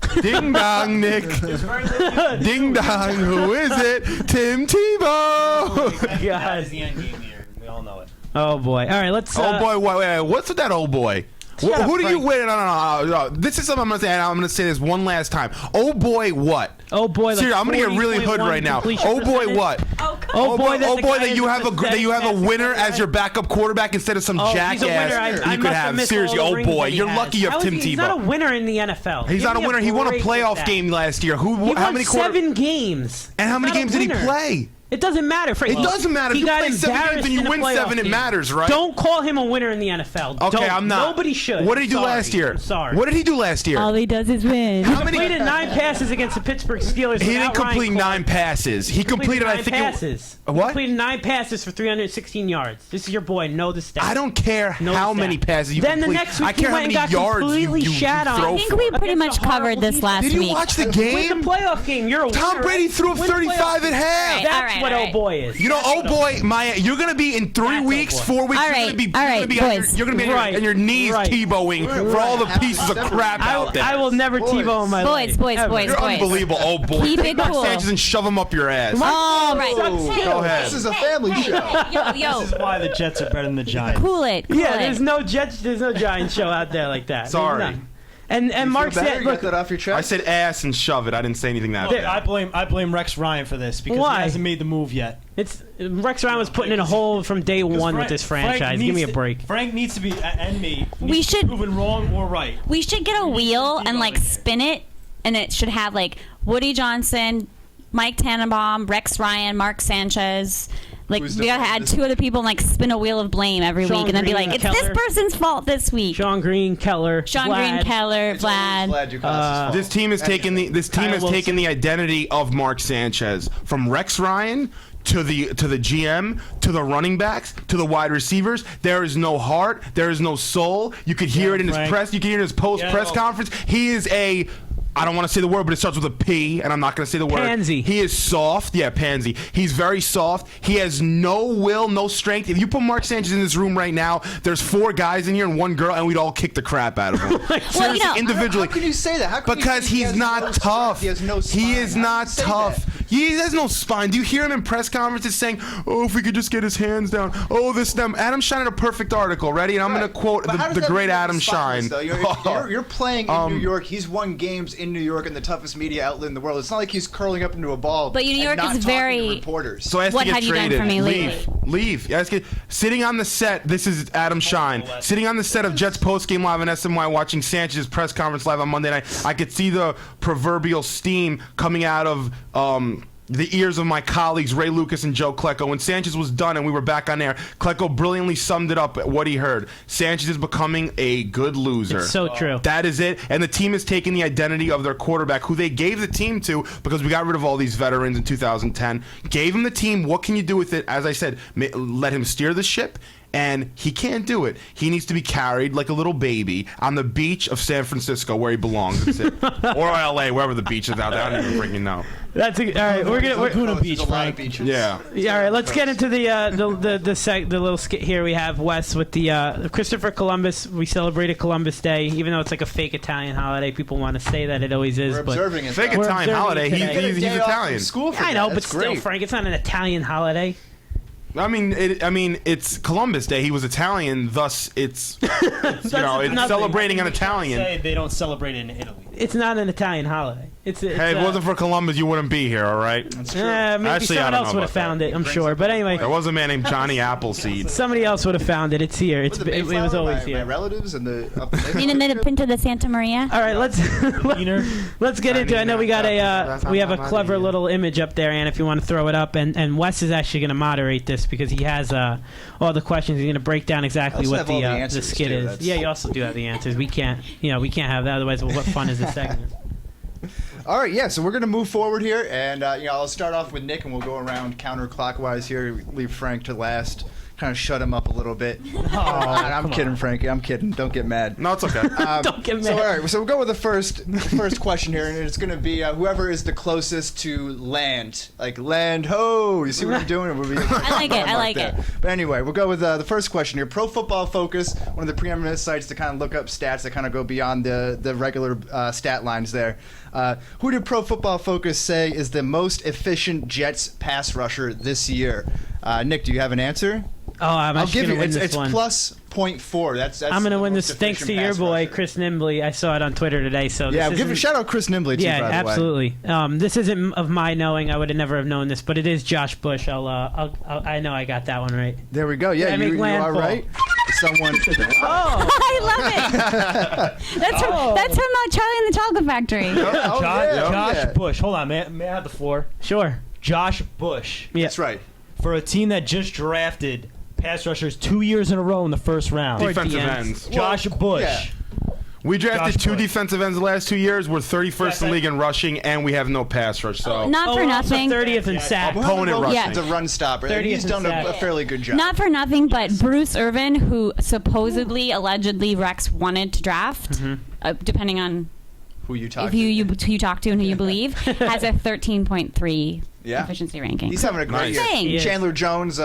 [SPEAKER 3] But
[SPEAKER 2] Ding dong, Nick.
[SPEAKER 3] there's very little.
[SPEAKER 2] Ding dong. Who is it? Tim Tebow.
[SPEAKER 3] That is the end game here. We all know it.
[SPEAKER 1] Oh boy! All right, let's.
[SPEAKER 2] Oh boy! Wait, what's with that old boy?
[SPEAKER 1] Shut up,
[SPEAKER 2] Who do you
[SPEAKER 1] Frank.
[SPEAKER 2] wait? No. This is something I'm gonna say. And I'm gonna say this one last time. Oh boy, what?
[SPEAKER 1] Oh boy! Like
[SPEAKER 2] Seriously, I'm gonna get really hood
[SPEAKER 1] 40.1
[SPEAKER 2] right now.
[SPEAKER 1] completion
[SPEAKER 2] Oh boy,
[SPEAKER 1] percentage.
[SPEAKER 2] what?
[SPEAKER 1] Oh boy!
[SPEAKER 2] That you have a winner as your backup quarterback instead of some jackass
[SPEAKER 1] He's a winner. I
[SPEAKER 2] you
[SPEAKER 1] must
[SPEAKER 2] could
[SPEAKER 1] have
[SPEAKER 2] have.
[SPEAKER 1] missed
[SPEAKER 2] Seriously,
[SPEAKER 1] all the
[SPEAKER 2] oh
[SPEAKER 1] rings
[SPEAKER 2] boy,
[SPEAKER 1] that he
[SPEAKER 2] you're
[SPEAKER 1] has.
[SPEAKER 2] lucky you have
[SPEAKER 1] How is
[SPEAKER 2] Tim
[SPEAKER 1] He's not a
[SPEAKER 2] Tebow.
[SPEAKER 1] winner in the NFL.
[SPEAKER 2] He's not a winner. He won a playoff game last year.
[SPEAKER 1] He
[SPEAKER 2] How
[SPEAKER 1] won
[SPEAKER 2] many
[SPEAKER 1] 7 games.
[SPEAKER 2] And how many
[SPEAKER 1] Not a
[SPEAKER 2] games did he
[SPEAKER 1] winner.
[SPEAKER 2] play?
[SPEAKER 1] It doesn't matter.
[SPEAKER 2] It doesn't matter. If
[SPEAKER 1] He
[SPEAKER 2] you
[SPEAKER 1] got
[SPEAKER 2] play 7 games
[SPEAKER 1] embarrassed
[SPEAKER 2] and you
[SPEAKER 1] in a
[SPEAKER 2] win
[SPEAKER 1] playoff
[SPEAKER 2] 7, it
[SPEAKER 1] game.
[SPEAKER 2] matters, right?
[SPEAKER 1] Don't call him a winner in the NFL.
[SPEAKER 2] Okay, I'm not.
[SPEAKER 1] Nobody should.
[SPEAKER 2] What did he do
[SPEAKER 1] Sorry.
[SPEAKER 2] last year?
[SPEAKER 1] I'm sorry.
[SPEAKER 2] What did he do last year?
[SPEAKER 4] All he does is win.
[SPEAKER 2] How many?
[SPEAKER 1] Completed 9 passes against the Pittsburgh Steelers.
[SPEAKER 2] He
[SPEAKER 1] without
[SPEAKER 2] didn't complete
[SPEAKER 1] Ryan Clark.
[SPEAKER 2] 9 passes. He completed, I
[SPEAKER 1] 9
[SPEAKER 2] think,
[SPEAKER 1] passes.
[SPEAKER 2] What?
[SPEAKER 1] Completed 9 passes for 316 yards. This is your boy. Know the stats.
[SPEAKER 2] I don't care
[SPEAKER 1] No
[SPEAKER 2] how
[SPEAKER 1] stat.
[SPEAKER 2] many passes you
[SPEAKER 1] Then the
[SPEAKER 2] complete.
[SPEAKER 1] next week
[SPEAKER 2] I care
[SPEAKER 1] he
[SPEAKER 2] how
[SPEAKER 1] went
[SPEAKER 2] many
[SPEAKER 1] and got
[SPEAKER 2] yards
[SPEAKER 1] completely
[SPEAKER 2] you
[SPEAKER 1] shat on.
[SPEAKER 2] throw
[SPEAKER 4] I think
[SPEAKER 2] for.
[SPEAKER 4] we pretty
[SPEAKER 1] Against
[SPEAKER 4] much
[SPEAKER 1] a horrible
[SPEAKER 4] covered this
[SPEAKER 1] defense.
[SPEAKER 4] last
[SPEAKER 2] Did you
[SPEAKER 4] week.
[SPEAKER 2] watch the
[SPEAKER 1] Win
[SPEAKER 2] game?
[SPEAKER 1] the playoff game. You're a winner.
[SPEAKER 2] Tom Brady
[SPEAKER 1] right?
[SPEAKER 2] threw
[SPEAKER 1] Win the
[SPEAKER 2] 35
[SPEAKER 1] playoff
[SPEAKER 2] at half.
[SPEAKER 1] game. That's
[SPEAKER 4] All right,
[SPEAKER 1] what
[SPEAKER 4] all
[SPEAKER 1] old
[SPEAKER 4] right.
[SPEAKER 1] boy is.
[SPEAKER 2] You know,
[SPEAKER 1] That's
[SPEAKER 2] oh
[SPEAKER 1] what old
[SPEAKER 2] boy, Maya, you're gonna be in 3
[SPEAKER 1] That's
[SPEAKER 2] weeks,
[SPEAKER 1] oh boy.
[SPEAKER 2] 4 weeks.
[SPEAKER 4] All
[SPEAKER 2] You're
[SPEAKER 4] right,
[SPEAKER 2] gonna be,
[SPEAKER 4] all
[SPEAKER 2] you're
[SPEAKER 4] right,
[SPEAKER 2] gonna be
[SPEAKER 4] boys.
[SPEAKER 2] you're gonna be
[SPEAKER 1] Right,
[SPEAKER 2] on your knees
[SPEAKER 1] right.
[SPEAKER 2] T-bowing for all the pieces of crap out there.
[SPEAKER 1] I will never T-bone my
[SPEAKER 4] Boys,
[SPEAKER 1] life. Ever.
[SPEAKER 4] boys.
[SPEAKER 2] You're unbelievable, oh boy.
[SPEAKER 4] Keep
[SPEAKER 2] Take
[SPEAKER 4] it
[SPEAKER 2] Mark
[SPEAKER 4] cool.
[SPEAKER 2] Sanchez and shove him up your ass.
[SPEAKER 4] All right.
[SPEAKER 2] Go ahead.
[SPEAKER 5] This is a family show.
[SPEAKER 4] Yo.
[SPEAKER 3] This is why the Jets are better than the Giants.
[SPEAKER 4] Cool it.
[SPEAKER 1] Yeah, there's no Giant show out there like that. There's
[SPEAKER 2] Sorry.
[SPEAKER 1] none. And Mark
[SPEAKER 5] Feel better?
[SPEAKER 1] said,
[SPEAKER 5] You
[SPEAKER 1] look,
[SPEAKER 5] got that off your chest?
[SPEAKER 2] I said ass and shove it. I didn't say anything that
[SPEAKER 3] I
[SPEAKER 2] bad.
[SPEAKER 3] blame Rex Ryan for this because
[SPEAKER 1] Why?
[SPEAKER 3] he hasn't made the move yet.
[SPEAKER 1] it's Rex Ryan was putting in a hole from day one with this franchise. Give me a break.
[SPEAKER 3] Frank needs to be, and me,
[SPEAKER 4] We
[SPEAKER 3] needs to be
[SPEAKER 4] should-
[SPEAKER 3] proven wrong or right.
[SPEAKER 4] We should get a wheel and like
[SPEAKER 3] T-bone.
[SPEAKER 4] spin it, and it should have like Woody Johnson, Mike Tannenbaum, Rex Ryan, Mark Sanchez. Like
[SPEAKER 5] Who's
[SPEAKER 4] we gotta
[SPEAKER 5] the-
[SPEAKER 4] add 2 other people and like spin a wheel of blame every
[SPEAKER 1] Sean
[SPEAKER 4] week, and then be
[SPEAKER 1] Green,
[SPEAKER 4] like, it's
[SPEAKER 1] Keller.
[SPEAKER 4] this person's fault this week.
[SPEAKER 1] Sean Green, Keller,
[SPEAKER 4] Sean
[SPEAKER 1] Vlad.
[SPEAKER 4] Green, Keller,
[SPEAKER 5] It's always
[SPEAKER 4] Vlad.
[SPEAKER 5] Vlad Ducas's
[SPEAKER 2] This
[SPEAKER 5] fault.
[SPEAKER 2] team has taken
[SPEAKER 1] Wilson.
[SPEAKER 2] the identity of Mark Sanchez from Rex Ryan to the GM to the running backs to the wide receivers. There is no heart. There is no soul. You could hear it in his
[SPEAKER 3] Frank.
[SPEAKER 2] press. You can hear it in his post press
[SPEAKER 3] Yeah.
[SPEAKER 2] conference. He is a. I don't want to say the word, but it starts with a P, and I'm not going to say the word.
[SPEAKER 1] Pansy.
[SPEAKER 2] He is soft. Yeah, pansy. He's very soft. He has no will, no strength. If you put Mark Sanchez in this room right now, there's 4 guys in here and 1 girl, and we'd all kick the crap out of him. Seriously,
[SPEAKER 4] you know,
[SPEAKER 2] individually.
[SPEAKER 5] How can you say that? How can you
[SPEAKER 2] Because
[SPEAKER 5] say he
[SPEAKER 2] he's
[SPEAKER 5] has
[SPEAKER 2] not
[SPEAKER 5] no
[SPEAKER 2] tough.
[SPEAKER 5] strength, he has no
[SPEAKER 2] He
[SPEAKER 5] spine?
[SPEAKER 2] is
[SPEAKER 5] How
[SPEAKER 2] not
[SPEAKER 5] can you say
[SPEAKER 2] tough.
[SPEAKER 5] that?
[SPEAKER 2] He has no spine. Do you hear him in press conferences saying, "Oh, if we could just get his hands down." Oh, this them. Adam Shine had a perfect article. Ready? And I'm going to quote the great Adam Shine.
[SPEAKER 5] You're playing in New York. He's won games in New York in the toughest media outlet in the world. It's not like he's curling up into a ball.
[SPEAKER 4] But New York
[SPEAKER 5] and
[SPEAKER 4] is
[SPEAKER 5] not
[SPEAKER 4] very.
[SPEAKER 5] talking to reporters.
[SPEAKER 2] So
[SPEAKER 4] What have you done for me lately?
[SPEAKER 2] Leave. Sitting on the set. This is Adam Shine. Sitting on the set of Jets postgame live on SMY, watching Sanchez's press conference live on Monday night. I could see the proverbial steam coming out of the ears of my colleagues Ray Lucas and Joe Klecko. When Sanchez was done and we were back on air, Klecko brilliantly summed it up at what he heard. Sanchez is becoming a good loser.
[SPEAKER 1] It's so true.
[SPEAKER 2] That is it. And the team is taking the identity of their quarterback, who they gave the team to because we got rid of all these veterans in 2010. Gave him the team. What can you do with it? As I said, let him steer the ship. And he can't do it. He needs to be carried like a little baby on the beach of San Francisco, where he belongs. That's it. Or LA, wherever the beach is out there. I don't even freaking know.
[SPEAKER 1] That's all right. We're
[SPEAKER 3] Laguna Beach,
[SPEAKER 5] There's a lot
[SPEAKER 3] Frank.
[SPEAKER 5] of beaches.
[SPEAKER 2] Yeah.
[SPEAKER 1] Yeah, all right. Let's get into the little skit here. We have Wes with the Christopher Columbus. We celebrated Columbus Day, even though it's like a fake Italian holiday. People want to say that it always is,
[SPEAKER 5] We're
[SPEAKER 1] but
[SPEAKER 5] observing it.
[SPEAKER 2] Fake
[SPEAKER 5] though.
[SPEAKER 2] Italian
[SPEAKER 1] observing
[SPEAKER 2] holiday.
[SPEAKER 1] it today.
[SPEAKER 2] He's
[SPEAKER 5] Day off from
[SPEAKER 2] Italian.
[SPEAKER 5] School for
[SPEAKER 1] I know,
[SPEAKER 5] that.
[SPEAKER 1] but
[SPEAKER 5] That's
[SPEAKER 1] still,
[SPEAKER 5] great.
[SPEAKER 1] Frank, it's not an Italian holiday.
[SPEAKER 2] I mean, it's Columbus Day. He was Italian, thus it's it's
[SPEAKER 1] nothing.
[SPEAKER 2] celebrating an Italian.
[SPEAKER 3] Say they don't celebrate it in Italy.
[SPEAKER 1] It's not an Italian holiday. It's
[SPEAKER 2] Hey, if it wasn't for Columbus, you wouldn't be here, all right?
[SPEAKER 5] That's true.
[SPEAKER 1] maybe
[SPEAKER 2] Actually, I
[SPEAKER 1] someone
[SPEAKER 2] don't
[SPEAKER 1] else
[SPEAKER 2] know
[SPEAKER 1] would have
[SPEAKER 2] about
[SPEAKER 1] found
[SPEAKER 2] that.
[SPEAKER 1] it. I'm sure, but anyway,
[SPEAKER 2] There was a man named Johnny Appleseed.
[SPEAKER 1] somebody else would have found it. It's here. It was always
[SPEAKER 5] my
[SPEAKER 1] here.
[SPEAKER 5] relatives and the
[SPEAKER 4] Pinto de Santa Maria.
[SPEAKER 1] All right, let's get into it. I know we got we have a clever little image up there, and if you want to throw it up, and Wes is actually going to moderate this because he has all the questions. He's going to break down exactly what
[SPEAKER 5] have all the
[SPEAKER 1] the
[SPEAKER 5] answers,
[SPEAKER 1] skit
[SPEAKER 5] too.
[SPEAKER 1] is.
[SPEAKER 5] That's-
[SPEAKER 1] Yeah, you also do have the answers. We can't have that. Otherwise, what fun is this segment?
[SPEAKER 5] All right, yeah. So we're gonna move forward here, and I'll start off with Nick, and we'll go around counterclockwise here. Leave Frank to last. Kind of shut him up a little bit. I'm kidding, Frankie. I'm kidding. Don't get mad.
[SPEAKER 2] No, it's okay.
[SPEAKER 1] Don't get mad.
[SPEAKER 5] So all right, so we'll go with the first question here, and it's going to be whoever is the closest to land, like land ho. You see what I'm doing? We'll be
[SPEAKER 4] I like it.
[SPEAKER 5] But anyway, we'll go with the first question here. Pro Football Focus, one of the preeminent sites to kind of look up stats that kind of go beyond the regular stat lines there. Who did Pro Football Focus say is the most efficient Jets pass rusher this year? Nick, do you have an answer?
[SPEAKER 1] Oh, I'm
[SPEAKER 5] I'll
[SPEAKER 1] actually
[SPEAKER 5] give
[SPEAKER 1] going
[SPEAKER 5] you.
[SPEAKER 1] to win this
[SPEAKER 5] It's
[SPEAKER 1] one.
[SPEAKER 5] plus 0.4. That's
[SPEAKER 1] I'm going to
[SPEAKER 5] the
[SPEAKER 1] win
[SPEAKER 5] most
[SPEAKER 1] this thanks to
[SPEAKER 5] efficient
[SPEAKER 1] your
[SPEAKER 5] pass
[SPEAKER 1] boy,
[SPEAKER 5] rusher.
[SPEAKER 1] Chris Nimbley. I saw it on Twitter today. So
[SPEAKER 5] Yeah,
[SPEAKER 1] this
[SPEAKER 5] give a
[SPEAKER 1] isn't-
[SPEAKER 5] shout out Chris Nimbley too.
[SPEAKER 1] Yeah,
[SPEAKER 5] by the way.
[SPEAKER 1] absolutely. This isn't of my knowing. I would have never have known this, but it is Josh Bush. I know I got that one right.
[SPEAKER 5] There we go. Yeah,
[SPEAKER 1] I make
[SPEAKER 5] you are
[SPEAKER 1] landfall.
[SPEAKER 5] right. Someone.
[SPEAKER 1] Oh,
[SPEAKER 4] I love it. That's from Charlie and the Chocolate Factory.
[SPEAKER 5] Oh, yeah,
[SPEAKER 3] Josh Bush. Hold on, may I have the floor?
[SPEAKER 1] sure.
[SPEAKER 3] Josh Bush.
[SPEAKER 1] Yeah.
[SPEAKER 5] That's right.
[SPEAKER 3] For a team that just drafted pass rushers 2 years in a row in the first round.
[SPEAKER 1] Or
[SPEAKER 2] Defensive
[SPEAKER 1] DNs.
[SPEAKER 2] ends.
[SPEAKER 3] Josh Bush.
[SPEAKER 5] yeah.
[SPEAKER 2] We drafted
[SPEAKER 3] Josh
[SPEAKER 2] two
[SPEAKER 3] Bush.
[SPEAKER 2] defensive ends the last 2 years. We're 31st in the league in rushing, and we have no pass rush. So
[SPEAKER 4] Not for
[SPEAKER 1] we're also
[SPEAKER 4] nothing.
[SPEAKER 1] 30th in sacks.
[SPEAKER 2] Opponent rushing.
[SPEAKER 4] Yeah.
[SPEAKER 5] It's a run stopper.
[SPEAKER 1] 30th
[SPEAKER 5] He's done
[SPEAKER 1] in
[SPEAKER 5] a
[SPEAKER 1] sacks.
[SPEAKER 5] fairly good job.
[SPEAKER 4] Not for nothing, but Bruce Irvin, who supposedly, allegedly, Rex wanted to draft, depending on
[SPEAKER 5] Who you talk
[SPEAKER 4] if
[SPEAKER 5] to.
[SPEAKER 4] who you talk to and who you believe, has a 13.3
[SPEAKER 5] Yeah.
[SPEAKER 4] efficiency ranking.
[SPEAKER 5] He's having a great
[SPEAKER 2] Nice.
[SPEAKER 5] year.
[SPEAKER 4] Thing.
[SPEAKER 1] He is.
[SPEAKER 5] Chandler Jones,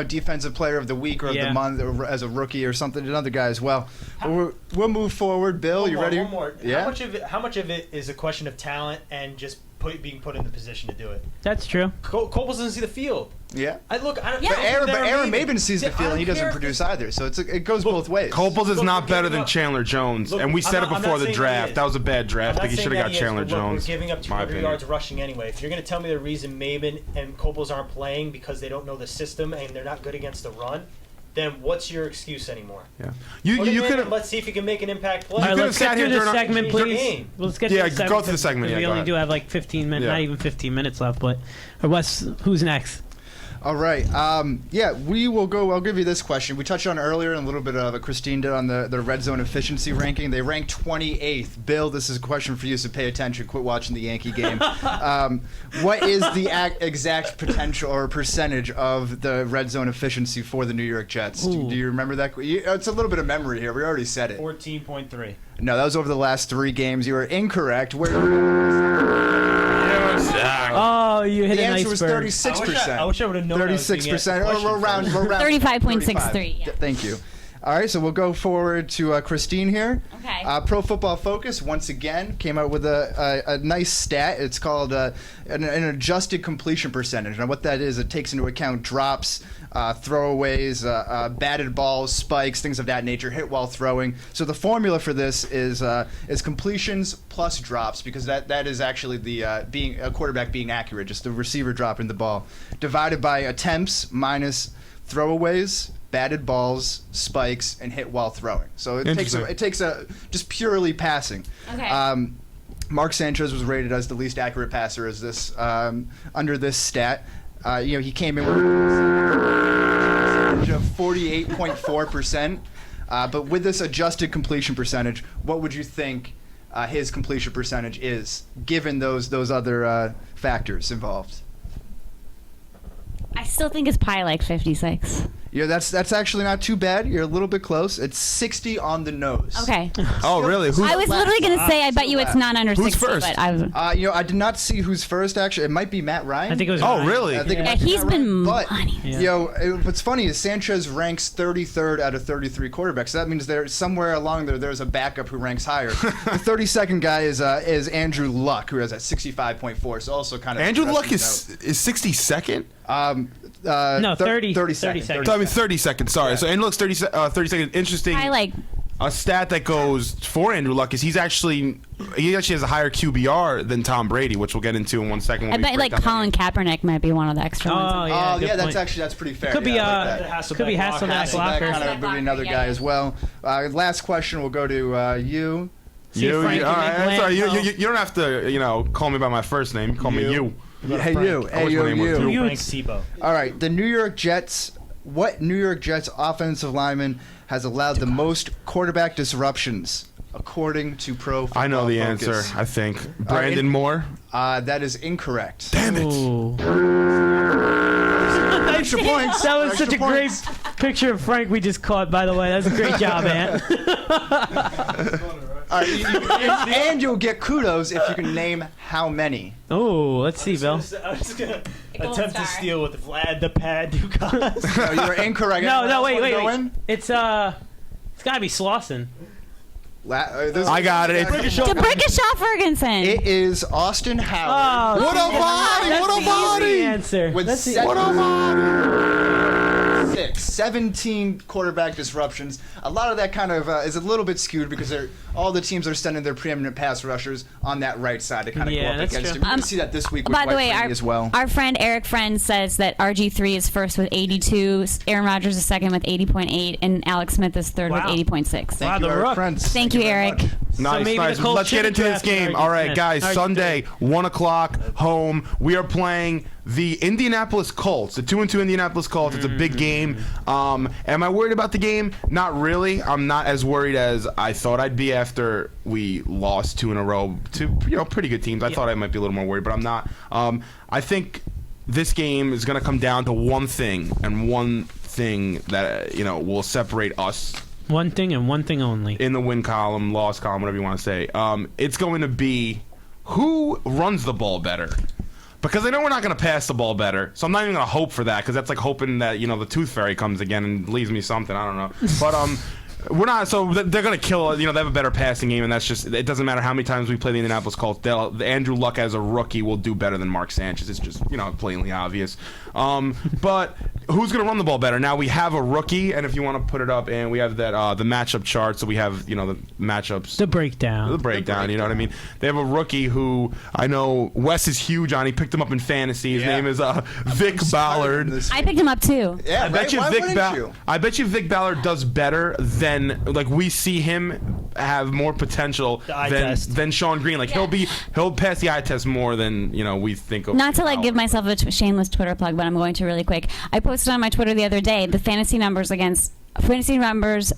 [SPEAKER 5] defensive player of the week or of
[SPEAKER 1] Yeah.
[SPEAKER 5] the month or as a rookie or something. Another guy as well. We'll move forward. Bill, you ready?
[SPEAKER 3] One more.
[SPEAKER 5] Yeah.
[SPEAKER 3] How much of it is a question of talent and just being put in the position to do it?
[SPEAKER 1] That's true.
[SPEAKER 3] Copels doesn't see the field.
[SPEAKER 5] Yeah.
[SPEAKER 3] I don't
[SPEAKER 4] Yeah.
[SPEAKER 5] But Aaron
[SPEAKER 3] Maven
[SPEAKER 5] Maben sees the
[SPEAKER 3] I
[SPEAKER 5] field and he
[SPEAKER 3] don't
[SPEAKER 5] doesn't
[SPEAKER 3] care if
[SPEAKER 5] produce either. So it goes both ways.
[SPEAKER 2] Copels is
[SPEAKER 3] Look,
[SPEAKER 2] not
[SPEAKER 3] we're
[SPEAKER 2] better
[SPEAKER 3] giving
[SPEAKER 2] than
[SPEAKER 3] up-
[SPEAKER 2] Chandler Jones,
[SPEAKER 3] Look,
[SPEAKER 2] and we said
[SPEAKER 3] I'm
[SPEAKER 2] it
[SPEAKER 3] not
[SPEAKER 2] before the
[SPEAKER 3] saying
[SPEAKER 2] draft.
[SPEAKER 3] he
[SPEAKER 2] That
[SPEAKER 3] is.
[SPEAKER 2] was a bad draft. I think he should have got Chandler Jones.
[SPEAKER 3] We're giving up
[SPEAKER 2] my
[SPEAKER 3] 200
[SPEAKER 2] opinion.
[SPEAKER 3] yards rushing anyway. If you're going to tell me the reason Maben and Copels aren't playing because they don't know the system and they're not good against the run, then what's your excuse anymore?
[SPEAKER 2] Yeah,
[SPEAKER 3] Put
[SPEAKER 2] you
[SPEAKER 3] him in
[SPEAKER 2] could
[SPEAKER 3] and let's see if he can make an impact play.
[SPEAKER 1] All right,
[SPEAKER 2] could've
[SPEAKER 1] let's get
[SPEAKER 2] sat
[SPEAKER 1] through
[SPEAKER 2] here
[SPEAKER 1] this
[SPEAKER 2] during our-
[SPEAKER 1] segment,
[SPEAKER 3] Change the
[SPEAKER 1] please.
[SPEAKER 3] game.
[SPEAKER 1] Let's get
[SPEAKER 2] Yeah,
[SPEAKER 1] through the segment.
[SPEAKER 2] go through the segment,
[SPEAKER 1] because
[SPEAKER 2] yeah,
[SPEAKER 1] we
[SPEAKER 2] go
[SPEAKER 1] only
[SPEAKER 2] ahead.
[SPEAKER 1] do have like 15 minutes,
[SPEAKER 2] Yeah.
[SPEAKER 1] not even 15 minutes left. But Wes, who's next?
[SPEAKER 5] All right. We will go. I'll give you this question. We touched on it earlier and a little bit of what Kristine did on the red zone efficiency ranking. They ranked 28th. Bill, this is a question for you, so pay attention. Quit watching the Yankee game. What is the exact potential or percentage of the red zone efficiency for the New York Jets? Do you remember that? It's a little bit of memory here. We already said it.
[SPEAKER 3] 14.3.
[SPEAKER 5] No, that was over the last 3 games. You were incorrect.
[SPEAKER 1] Oh, you hit
[SPEAKER 5] The
[SPEAKER 1] an
[SPEAKER 5] answer was
[SPEAKER 1] iceberg.
[SPEAKER 5] 36%.
[SPEAKER 3] I wish I would have known.
[SPEAKER 5] 36%. Or around
[SPEAKER 4] 35.63,
[SPEAKER 5] 35.
[SPEAKER 4] yeah.
[SPEAKER 5] Thank you. All right, so we'll go forward to Kristine here.
[SPEAKER 4] Okay.
[SPEAKER 5] Pro Football Focus, once again, came out with a nice stat. It's called an adjusted completion percentage. Now, what that is, it takes into account drops, throwaways, batted balls, spikes, things of that nature, hit while throwing. So the formula for this is completions plus drops, because that is actually the being a quarterback being accurate, just the receiver dropping the ball, divided by attempts minus throwaways, batted balls, spikes, and hit while throwing. So it takes just purely passing.
[SPEAKER 4] Okay.
[SPEAKER 5] Mark Sanchez was rated as the least accurate passer as this under this stat. He came in with a percentage of 48.4%. But with this adjusted completion percentage, what would you think his completion percentage is, given those other factors involved?
[SPEAKER 4] I still think it's probably like 56.
[SPEAKER 5] Yeah, that's actually not too bad. You're a little bit close. It's 60 on the nose.
[SPEAKER 4] Okay.
[SPEAKER 2] Oh, really?
[SPEAKER 4] I was literally going to say, I bet you it's not under 60.
[SPEAKER 2] first?
[SPEAKER 4] But I
[SPEAKER 5] I did not see who's first, actually. It might be Matt Ryan.
[SPEAKER 1] I think it was.
[SPEAKER 2] Oh,
[SPEAKER 1] Ryan.
[SPEAKER 2] really?
[SPEAKER 5] I think it
[SPEAKER 4] yeah,
[SPEAKER 5] might be
[SPEAKER 4] he's
[SPEAKER 5] Matt
[SPEAKER 4] been
[SPEAKER 5] Ryan. But,
[SPEAKER 4] money.
[SPEAKER 1] Yeah.
[SPEAKER 5] what's funny is Sanchez ranks 33rd out of 33 quarterbacks. So that means somewhere along there's a backup who ranks higher. The 32nd guy is Andrew Luck, who has at 65.4. So also kind of
[SPEAKER 2] Andrew Luck is 62nd?
[SPEAKER 1] No, 30
[SPEAKER 5] 30
[SPEAKER 1] seconds.
[SPEAKER 5] seconds.
[SPEAKER 2] I mean 30 seconds. Sorry.
[SPEAKER 5] Yeah.
[SPEAKER 2] So Andrew Luck's 30 seconds. Interesting.
[SPEAKER 4] I like.
[SPEAKER 2] A stat that goes for Andrew Luck is he actually has a higher QBR than Tom Brady, which we'll get into in 1 second. When
[SPEAKER 4] I
[SPEAKER 2] we
[SPEAKER 4] bet
[SPEAKER 2] break
[SPEAKER 4] like
[SPEAKER 2] down the
[SPEAKER 4] Colin
[SPEAKER 2] game.
[SPEAKER 4] Kaepernick might be one of the extra ones.
[SPEAKER 1] Oh yeah.
[SPEAKER 5] Oh
[SPEAKER 1] good
[SPEAKER 5] yeah,
[SPEAKER 1] point.
[SPEAKER 5] that's pretty fair.
[SPEAKER 1] Could be
[SPEAKER 5] Yeah, I like that.
[SPEAKER 1] could be Hasselbeck blocker.
[SPEAKER 5] Hasselbeck kind of would be another guy as well. Last question will go to you.
[SPEAKER 1] See if Frank
[SPEAKER 2] all
[SPEAKER 1] can make
[SPEAKER 2] right, sorry,
[SPEAKER 1] land.
[SPEAKER 2] you don't have to call me by my first name. Call me you.
[SPEAKER 5] Hey you.
[SPEAKER 2] I wish my name was
[SPEAKER 5] you.
[SPEAKER 2] Drew.
[SPEAKER 3] Frank Tebow.
[SPEAKER 5] All right, the New York Jets. What New York Jets offensive lineman has allowed the most quarterback disruptions, according to Pro Football
[SPEAKER 2] I know the
[SPEAKER 5] Focus?
[SPEAKER 2] answer. I think Brandon Moore.
[SPEAKER 5] That is incorrect.
[SPEAKER 2] Damn it!
[SPEAKER 1] Ooh.
[SPEAKER 5] Extra points.
[SPEAKER 1] That was
[SPEAKER 5] Extra
[SPEAKER 1] such a
[SPEAKER 5] points.
[SPEAKER 1] great picture of Frank we just caught, by the way. That's a great job, man.
[SPEAKER 5] All right, and you'll get kudos if you can name how many.
[SPEAKER 1] Oh, let's see, Bill.
[SPEAKER 3] I was gonna
[SPEAKER 4] gold
[SPEAKER 3] attempt to
[SPEAKER 4] star.
[SPEAKER 3] steal with Vlad the Pad Dukas.
[SPEAKER 5] No, you are incorrect.
[SPEAKER 1] No,
[SPEAKER 5] Anyone else
[SPEAKER 1] wait.
[SPEAKER 5] wanna go in?
[SPEAKER 1] It's gotta be Slauson.
[SPEAKER 2] I got it.
[SPEAKER 4] DeBrickashaw Ferguson.
[SPEAKER 5] It is Austin Howard.
[SPEAKER 1] Oh,
[SPEAKER 2] What a body!
[SPEAKER 1] that's
[SPEAKER 2] What a
[SPEAKER 1] the easy
[SPEAKER 2] body!
[SPEAKER 1] answer.
[SPEAKER 5] With
[SPEAKER 1] That's the-
[SPEAKER 5] seven-
[SPEAKER 2] What a body!
[SPEAKER 5] 17 quarterback disruptions. A lot of that kind of is a little bit skewed because all the teams are sending their preeminent pass rushers on that right side to kind of
[SPEAKER 1] Yeah,
[SPEAKER 5] go up
[SPEAKER 1] that's
[SPEAKER 5] against
[SPEAKER 1] true.
[SPEAKER 5] him. You can see that this week with
[SPEAKER 4] By the
[SPEAKER 5] White
[SPEAKER 4] way,
[SPEAKER 5] Brady as well.
[SPEAKER 4] our friend Eric Friend says that RG3 is first with 82, Aaron Rodgers is second with 80.8, and Alex Smith is third
[SPEAKER 1] Wow.
[SPEAKER 4] with 80.6.
[SPEAKER 5] Thank
[SPEAKER 1] Wow,
[SPEAKER 5] you,
[SPEAKER 1] the
[SPEAKER 5] Eric
[SPEAKER 1] Rook.
[SPEAKER 5] Friends.
[SPEAKER 4] Thank you,
[SPEAKER 5] very
[SPEAKER 4] Eric.
[SPEAKER 5] much.
[SPEAKER 2] Nice,
[SPEAKER 1] maybe
[SPEAKER 2] nice.
[SPEAKER 1] the Colts
[SPEAKER 2] Let's get
[SPEAKER 1] should
[SPEAKER 2] into this
[SPEAKER 1] draft
[SPEAKER 2] game.
[SPEAKER 1] RG
[SPEAKER 2] All right,
[SPEAKER 1] Smith.
[SPEAKER 2] guys.
[SPEAKER 1] RG3.
[SPEAKER 2] Sunday, 1 o'clock, home. We are playing the Indianapolis Colts, the 2-2 Indianapolis Colts. It's a big game. Am I worried about the game? Not really. I'm not as worried as I thought I'd be after we lost 2 in a row to pretty good teams. I thought I might be a little more worried, but I'm not. I think this game is going to come down to one thing, and one thing that will separate us
[SPEAKER 1] One thing and one thing only.
[SPEAKER 2] in the win column, loss column, whatever you want to say. It's going to be who runs the ball better. Because I know we're not going to pass the ball better, so I'm not even going to hope for that, because that's like hoping that the Tooth Fairy comes again and leaves me something. I don't know, but we're not. So they're going to kill. They have a better passing game, and that's just. It doesn't matter how many times we play the Indianapolis Colts. Andrew Luck as a rookie will do better than Mark Sanchez. It's just plainly obvious. But who's going to run the ball better? Now we have a rookie, and if you want to put it up, and we have that the matchup chart. So we have the matchups.
[SPEAKER 1] The breakdown.
[SPEAKER 2] The breakdown, you know what I mean? They have a rookie who I know Wes is huge on. He picked him up in fantasy. His name is Vic Ballard.
[SPEAKER 4] I picked him up too.
[SPEAKER 5] Yeah,
[SPEAKER 2] I bet
[SPEAKER 5] right?
[SPEAKER 2] you
[SPEAKER 5] Why wouldn't you?
[SPEAKER 2] I bet you Vic Ballard does better than we see him have more potential
[SPEAKER 3] The eye test.
[SPEAKER 2] than Sean Green. He'll pass the eye test more than we think of.
[SPEAKER 4] Not to give myself a shameless Twitter plug, but I'm going to really quick. I posted on my Twitter the other day the fantasy numbers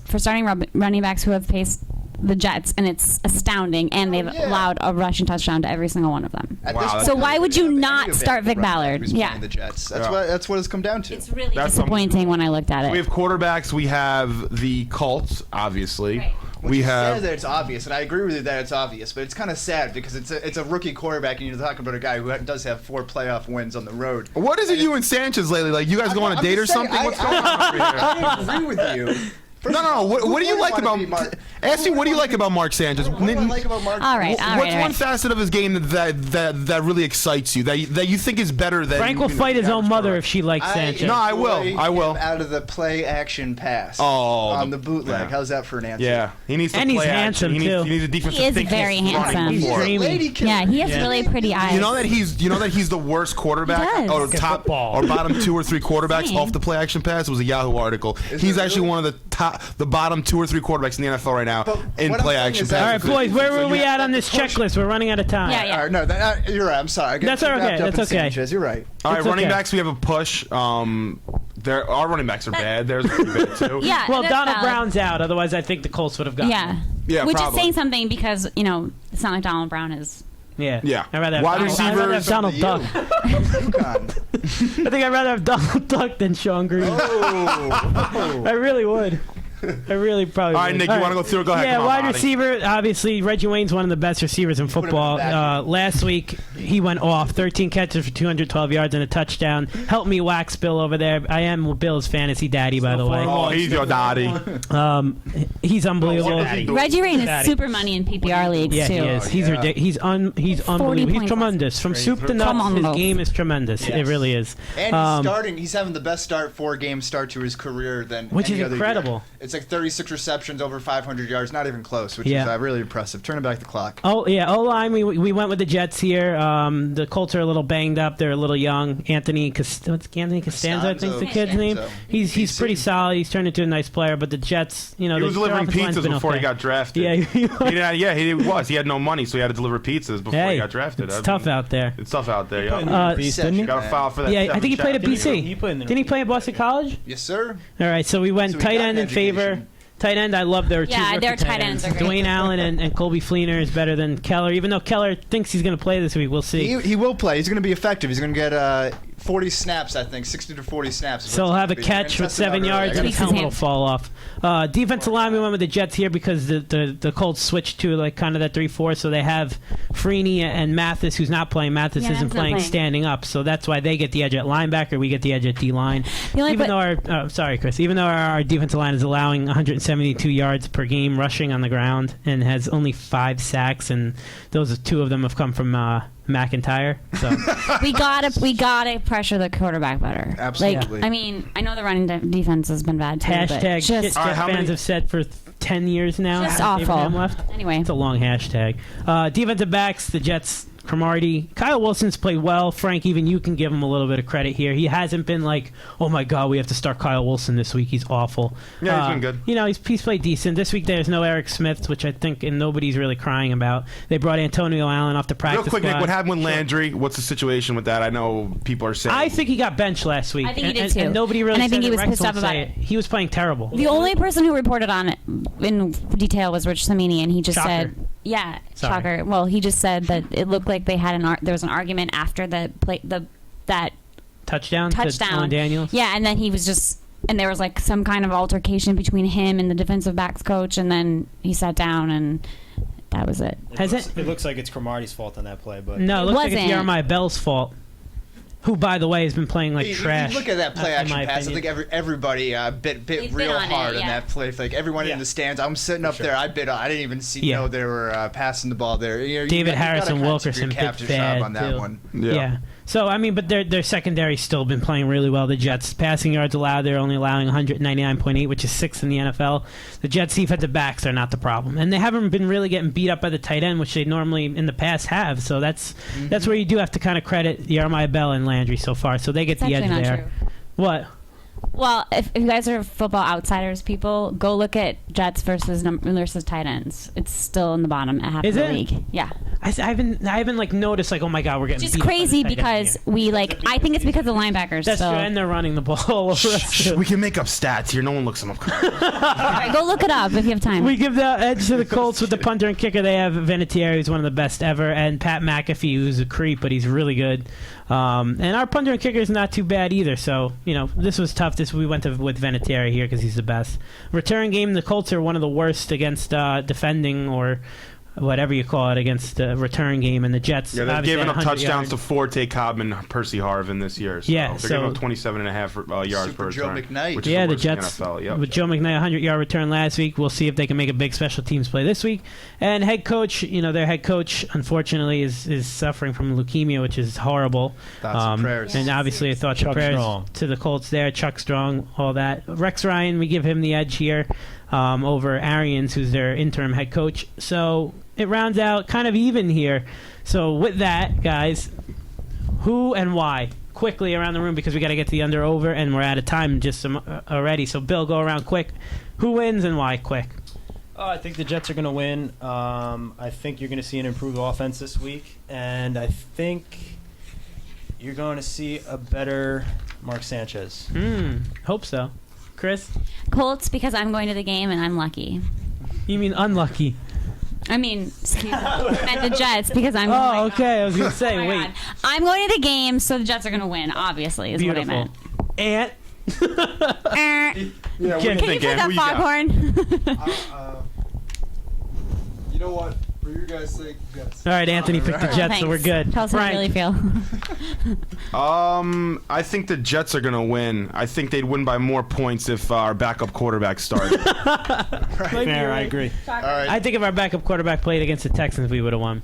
[SPEAKER 4] for starting running backs who have faced the Jets, and it's astounding. And they've allowed a rushing touchdown to every single one of them.
[SPEAKER 5] At
[SPEAKER 2] Wow,
[SPEAKER 5] this
[SPEAKER 2] that's
[SPEAKER 5] point,
[SPEAKER 4] So why would you
[SPEAKER 5] any
[SPEAKER 4] not
[SPEAKER 5] of
[SPEAKER 4] start Vic
[SPEAKER 5] running back
[SPEAKER 4] Ballard?
[SPEAKER 5] who's
[SPEAKER 4] Yeah.
[SPEAKER 5] playing the Jets. That's
[SPEAKER 2] Yeah.
[SPEAKER 5] what it's come down to.
[SPEAKER 4] It's really
[SPEAKER 2] That's
[SPEAKER 4] disappointing when I looked at it.
[SPEAKER 2] We have quarterbacks. We have the Colts, obviously.
[SPEAKER 4] Right.
[SPEAKER 2] We
[SPEAKER 5] Said
[SPEAKER 2] have.
[SPEAKER 5] that it's obvious, and I agree with you that it's obvious, but it's kind of sad because it's a rookie quarterback, and you're talking about a guy who does have 4 playoff wins on the road.
[SPEAKER 2] What is it you and Sanchez lately? Like you guys go on a date or something? What's going on over here?
[SPEAKER 5] I agree with you.
[SPEAKER 2] No. What do you like about? Ask me. What do you like about Mark Sanchez?
[SPEAKER 5] What do I like about Mark?
[SPEAKER 4] All right.
[SPEAKER 2] What's one facet of his game that really excites you? That you think is better than?
[SPEAKER 1] Frank will fight his own mother if she likes Sanchez.
[SPEAKER 2] No, I will.
[SPEAKER 5] Out of the play action pass.
[SPEAKER 2] On
[SPEAKER 5] the bootleg. How's that for an answer?
[SPEAKER 2] Yeah, he needs to
[SPEAKER 1] and
[SPEAKER 2] play
[SPEAKER 1] he's
[SPEAKER 2] action.
[SPEAKER 1] handsome too.
[SPEAKER 2] He needs a defensive
[SPEAKER 4] He is
[SPEAKER 2] thickness
[SPEAKER 4] very
[SPEAKER 2] running
[SPEAKER 4] handsome.
[SPEAKER 2] before.
[SPEAKER 1] He's
[SPEAKER 5] Lady killer.
[SPEAKER 4] Yeah, he has really pretty eyes.
[SPEAKER 2] You know that he's the worst quarterback
[SPEAKER 4] He does.
[SPEAKER 2] or
[SPEAKER 1] Good
[SPEAKER 2] top
[SPEAKER 1] football.
[SPEAKER 2] or bottom 2 or 3 quarterbacks
[SPEAKER 4] Same.
[SPEAKER 2] off the play action pass. It was a Yahoo article. He's actually one of the bottom 2 or 3 quarterbacks in the NFL right now in
[SPEAKER 5] what I'm
[SPEAKER 2] play
[SPEAKER 5] saying
[SPEAKER 2] action
[SPEAKER 5] is
[SPEAKER 2] pass.
[SPEAKER 1] All right, boys, where were we at on this
[SPEAKER 5] push.
[SPEAKER 1] checklist? We're running out of time.
[SPEAKER 4] Yeah.
[SPEAKER 5] All right, no, you're right. I'm sorry. I got
[SPEAKER 1] That's
[SPEAKER 5] too
[SPEAKER 1] okay,
[SPEAKER 5] wrapped up
[SPEAKER 1] that's
[SPEAKER 5] in
[SPEAKER 1] okay.
[SPEAKER 5] Sanchez. You're right.
[SPEAKER 2] All right,
[SPEAKER 1] It's
[SPEAKER 2] running
[SPEAKER 1] okay.
[SPEAKER 2] backs, we have a push. Our running backs are bad. Theirs are pretty bad too.
[SPEAKER 4] Yeah.
[SPEAKER 1] Well,
[SPEAKER 4] that's
[SPEAKER 1] Donald
[SPEAKER 4] valid.
[SPEAKER 1] Brown's out. Otherwise, I think the Colts would have gotten him.
[SPEAKER 2] Yeah,
[SPEAKER 4] Which
[SPEAKER 2] probably.
[SPEAKER 4] is saying something because it's not like Donald Brown is.
[SPEAKER 1] Yeah.
[SPEAKER 2] Yeah.
[SPEAKER 1] I'd rather have
[SPEAKER 2] Wide
[SPEAKER 1] I'd rather have
[SPEAKER 2] receivers.
[SPEAKER 1] Donald Duck.
[SPEAKER 5] UConn.
[SPEAKER 1] I think I'd rather have Donald Duck than Sean Green.
[SPEAKER 5] Oh.
[SPEAKER 1] I really would. I really probably
[SPEAKER 2] All right,
[SPEAKER 1] would.
[SPEAKER 2] Nick, you wanna go through it? Go ahead.
[SPEAKER 1] Yeah,
[SPEAKER 2] Come on,
[SPEAKER 1] wide
[SPEAKER 2] Bobby.
[SPEAKER 1] receiver, obviously, Reggie Wayne's one of the best receivers in
[SPEAKER 5] him in the
[SPEAKER 1] football.
[SPEAKER 5] vacuum.
[SPEAKER 1] Last week, he went off, 13 catches for 212 yards and a touchdown. Help me wax Bill over there. I am Bill's fantasy daddy, by the way.
[SPEAKER 2] Oh, he's your daddy.
[SPEAKER 1] He's unbelievable.
[SPEAKER 4] Reggie Rain is
[SPEAKER 1] Daddy.
[SPEAKER 4] super money in PPR leagues
[SPEAKER 1] Yeah,
[SPEAKER 4] too.
[SPEAKER 1] he is. He's
[SPEAKER 5] yeah.
[SPEAKER 1] ridiculous. He's unbelievable. He's
[SPEAKER 4] points.
[SPEAKER 1] tremendous. From soup to nuts,
[SPEAKER 4] Tremendous.
[SPEAKER 1] his game is tremendous. It really is.
[SPEAKER 5] And he's starting. He's having the best start 4-game start to his career than
[SPEAKER 1] Which
[SPEAKER 5] any
[SPEAKER 1] is
[SPEAKER 5] other
[SPEAKER 1] incredible.
[SPEAKER 5] year. It's like 36 receptions, over 500 yards, not even close, which is really impressive. Turning back the clock.
[SPEAKER 1] Oh yeah, O-line. We went with the Jets here. The Colts are a little banged up. They're a little young. Anthony Costanzo, I think the kid's name. He's
[SPEAKER 5] DC.
[SPEAKER 1] pretty solid. He's turned into a nice player. But the Jets,
[SPEAKER 2] He was delivering pizzas before he got drafted.
[SPEAKER 1] Yeah, he was.
[SPEAKER 2] He had no money, so he had to deliver pizzas before he got drafted.
[SPEAKER 1] It's tough out there.
[SPEAKER 2] It's tough out there.
[SPEAKER 3] played
[SPEAKER 2] Yeah.
[SPEAKER 3] in the Beast, didn't he?
[SPEAKER 2] Got to file for that.
[SPEAKER 1] Yeah, I think he played at BC.
[SPEAKER 3] He played in the-
[SPEAKER 1] Didn't he play at Boston College?
[SPEAKER 5] Yes, sir.
[SPEAKER 1] All right, so we went
[SPEAKER 5] So we
[SPEAKER 1] tight
[SPEAKER 5] got
[SPEAKER 1] end
[SPEAKER 5] an
[SPEAKER 1] in favor.
[SPEAKER 5] education.
[SPEAKER 1] Tight end, I love their two
[SPEAKER 4] Yeah,
[SPEAKER 1] rookie
[SPEAKER 4] their tight ends are great.
[SPEAKER 1] Dwayne Allen and Colby Fleener is better than Keller, even though Keller thinks he's going to play this week. We'll see.
[SPEAKER 5] He will play. He's going to be effective. He's going to get 40 snaps, I think, 60 to 40 snaps.
[SPEAKER 1] So he'll have a catch with 7 yards and his helmet will fall off. Defensive line, we went with the Jets here because the Colts switched to like kind of that 3-4, so they have Freeney and Mathis, who's not playing. Mathis
[SPEAKER 4] Yeah,
[SPEAKER 1] isn't
[SPEAKER 4] Mathis not
[SPEAKER 1] playing
[SPEAKER 4] playing.
[SPEAKER 1] standing up, so that's why they get the edge at linebacker. We get the edge at D-line.
[SPEAKER 4] The only
[SPEAKER 1] Even
[SPEAKER 4] pla-
[SPEAKER 1] though our sorry, Chris. Even though our defensive line is allowing 172 yards per game rushing on the ground and has only 5 sacks, and those 2 of them have come from McIntyre. So
[SPEAKER 4] we gotta pressure the quarterback better.
[SPEAKER 5] Absolutely.
[SPEAKER 4] Like, I mean, I know the running defense has been bad too. but
[SPEAKER 1] hashtag shit
[SPEAKER 4] just,
[SPEAKER 2] All right,
[SPEAKER 1] Jet
[SPEAKER 2] how
[SPEAKER 1] fans
[SPEAKER 2] many-
[SPEAKER 1] have said for 10 years now.
[SPEAKER 4] Just
[SPEAKER 1] since
[SPEAKER 4] awful.
[SPEAKER 1] Abraham left.
[SPEAKER 4] Anyway.
[SPEAKER 1] It's a long hashtag. Defensive backs, the Jets, Cromartie. Kyle Wilson's played well. Frank, even you can give him a little bit of credit here. He hasn't been like, oh my God, we have to start Kyle Wilson this week. He's awful.
[SPEAKER 2] Yeah, he's been good.
[SPEAKER 1] You know, he's played decent. This week there's no Eric Smith, which I think and nobody's really crying about. They brought Antonio Allen off the practice
[SPEAKER 2] Real quick,
[SPEAKER 1] squad.
[SPEAKER 2] Nick, what happened with Landry? What's the situation with that? I know people are saying.
[SPEAKER 1] I think he got benched last week.
[SPEAKER 4] I think he did
[SPEAKER 1] and,
[SPEAKER 4] too.
[SPEAKER 1] And nobody really
[SPEAKER 4] And I think
[SPEAKER 1] said
[SPEAKER 4] he
[SPEAKER 1] it.
[SPEAKER 4] was
[SPEAKER 1] Rex
[SPEAKER 4] pissed
[SPEAKER 1] won't
[SPEAKER 4] off about
[SPEAKER 1] say
[SPEAKER 4] it.
[SPEAKER 1] He was playing terrible.
[SPEAKER 4] The only person who reported on it in detail was Rich Samini, and he just
[SPEAKER 1] Shocker.
[SPEAKER 4] said, "Yeah,
[SPEAKER 1] Sorry.
[SPEAKER 4] shocker." Well, he just said that it looked like they had there was an argument after that
[SPEAKER 1] touchdown to
[SPEAKER 4] touchdown.
[SPEAKER 1] Alan Daniels.
[SPEAKER 4] Yeah, and then he was just, and there was like some kind of altercation between him and the defensive backs coach, and then he sat down, and that was it.
[SPEAKER 3] It looks like it's Cromartie's fault on that play, but
[SPEAKER 1] No, it looks like it's
[SPEAKER 4] wasn't.
[SPEAKER 1] Jeremiah Bell's fault. Who, by the way, has been playing like
[SPEAKER 5] You
[SPEAKER 1] trash.
[SPEAKER 5] look at that play
[SPEAKER 1] in
[SPEAKER 5] action
[SPEAKER 1] my
[SPEAKER 5] pass.
[SPEAKER 1] opinion.
[SPEAKER 5] I think everybody bit
[SPEAKER 4] He's been
[SPEAKER 5] real
[SPEAKER 4] on it,
[SPEAKER 5] hard on
[SPEAKER 4] yeah.
[SPEAKER 5] that play. Like everyone
[SPEAKER 1] Yeah.
[SPEAKER 5] in the stands, I'm sitting up there. I bit. I didn't even
[SPEAKER 1] Yeah.
[SPEAKER 5] know they were passing the ball there. You know,
[SPEAKER 1] David
[SPEAKER 5] you
[SPEAKER 1] Harris
[SPEAKER 5] gotta
[SPEAKER 1] and
[SPEAKER 5] kind of tip
[SPEAKER 1] Wilkerson
[SPEAKER 5] your cap
[SPEAKER 1] bit
[SPEAKER 5] to
[SPEAKER 1] bad,
[SPEAKER 5] shop on that
[SPEAKER 1] too.
[SPEAKER 5] one.
[SPEAKER 1] Yeah. So, I mean, but their secondary's still been playing really well. The Jets' passing yards allowed, they're only allowing 199.8, which is 6th in the NFL. The Jets' defensive backs are not the problem. And they haven't been really getting beat up by the tight end, which they normally in the past have. So that's where you do have to kind of credit Jeremiah Bell and Landry so far. So they get
[SPEAKER 4] It's
[SPEAKER 1] the
[SPEAKER 4] actually
[SPEAKER 1] edge
[SPEAKER 4] not
[SPEAKER 1] there.
[SPEAKER 4] true.
[SPEAKER 1] What?
[SPEAKER 4] Well, if you guys are football outsiders, people, go look at Jets versus tight ends. It's still in the bottom at half
[SPEAKER 1] Is
[SPEAKER 4] of the
[SPEAKER 1] it?
[SPEAKER 4] league. Yeah,
[SPEAKER 1] I haven't like noticed like, oh my God, we're getting
[SPEAKER 4] which is
[SPEAKER 1] beat up by the
[SPEAKER 4] crazy
[SPEAKER 1] tight end
[SPEAKER 4] because
[SPEAKER 1] here.
[SPEAKER 4] we like. I think it's because the linebackers.
[SPEAKER 1] That's
[SPEAKER 4] so.
[SPEAKER 1] true, and they're running the ball all over us.
[SPEAKER 2] Shh,
[SPEAKER 1] too.
[SPEAKER 2] we can make up stats here. No one looks them up.
[SPEAKER 4] Alright, go look it up if you have time.
[SPEAKER 1] We give the edge to the Colts with the punter and kicker. They have Vinatieri, who's one of the best ever, and Pat McAfee, who's a creep, but he's really good. And our punter and kicker is not too bad either. So, you know, this was tough. We went with Vinatieri here because he's the best. Return game, the Colts are one of the worst against defending or whatever you call it, against the return game, and the Jets.
[SPEAKER 2] Yeah, they've
[SPEAKER 1] obviously
[SPEAKER 2] given
[SPEAKER 1] had
[SPEAKER 2] up
[SPEAKER 1] 100
[SPEAKER 2] touchdowns
[SPEAKER 1] yards.
[SPEAKER 2] to Forte, Cobb, and Percy Harvin this year. So
[SPEAKER 1] Yeah,
[SPEAKER 2] they're giving up 27.5 yards
[SPEAKER 5] Super
[SPEAKER 2] per
[SPEAKER 5] Joe
[SPEAKER 2] return.
[SPEAKER 5] McKnight.
[SPEAKER 2] Which is
[SPEAKER 1] Yeah,
[SPEAKER 2] the
[SPEAKER 1] the
[SPEAKER 2] worst in
[SPEAKER 1] Jets
[SPEAKER 2] NFL. Yep.
[SPEAKER 1] with Joe McKnight, 100-yard return last week. We'll see if they can make a big special teams play this week. And head coach, their head coach, unfortunately, is suffering from leukemia, which is horrible.
[SPEAKER 5] Thoughts and prayers.
[SPEAKER 1] And obviously, thoughts and
[SPEAKER 3] Chuck
[SPEAKER 1] prayers
[SPEAKER 3] Strong.
[SPEAKER 1] to the Colts there. Chuck Strong, all that. Rex Ryan, we give him the edge here over Arians, who's their interim head coach. So it rounds out kind of even here. So with that, guys, who and why? Quickly around the room, because we got to get to the under-over, and we're out of time just already. So, Bill, go around quick. Who wins and why? Quick.
[SPEAKER 3] I think the Jets are going to win. I think you're going to see an improved offense this week, and I think you're going to see a better Mark Sanchez.
[SPEAKER 1] Hope so. Chris?
[SPEAKER 4] Colts, because I'm going to the game and I'm lucky.
[SPEAKER 1] You mean unlucky?
[SPEAKER 4] I mean, excuse me. I meant the Jets because I'm.
[SPEAKER 1] Oh, okay. I was going to say,
[SPEAKER 4] Oh my
[SPEAKER 1] wait.
[SPEAKER 4] God. I'm going to the game, so the Jets are going to win, obviously, is
[SPEAKER 1] Beautiful.
[SPEAKER 4] what I meant.
[SPEAKER 1] Ant?
[SPEAKER 2] Yeah,
[SPEAKER 1] Can
[SPEAKER 4] Can you put that foghorn?
[SPEAKER 6] You know what? For your guys' sake, Jets.
[SPEAKER 1] All right, Anthony picked the Jets, so we're good.
[SPEAKER 4] Tell us how you really feel.
[SPEAKER 2] I think the Jets are going to win. I think they'd win by more points if our backup quarterback started.
[SPEAKER 3] Fair, I agree.
[SPEAKER 5] All right.
[SPEAKER 1] I think if our backup quarterback played against the Texans, we would have won.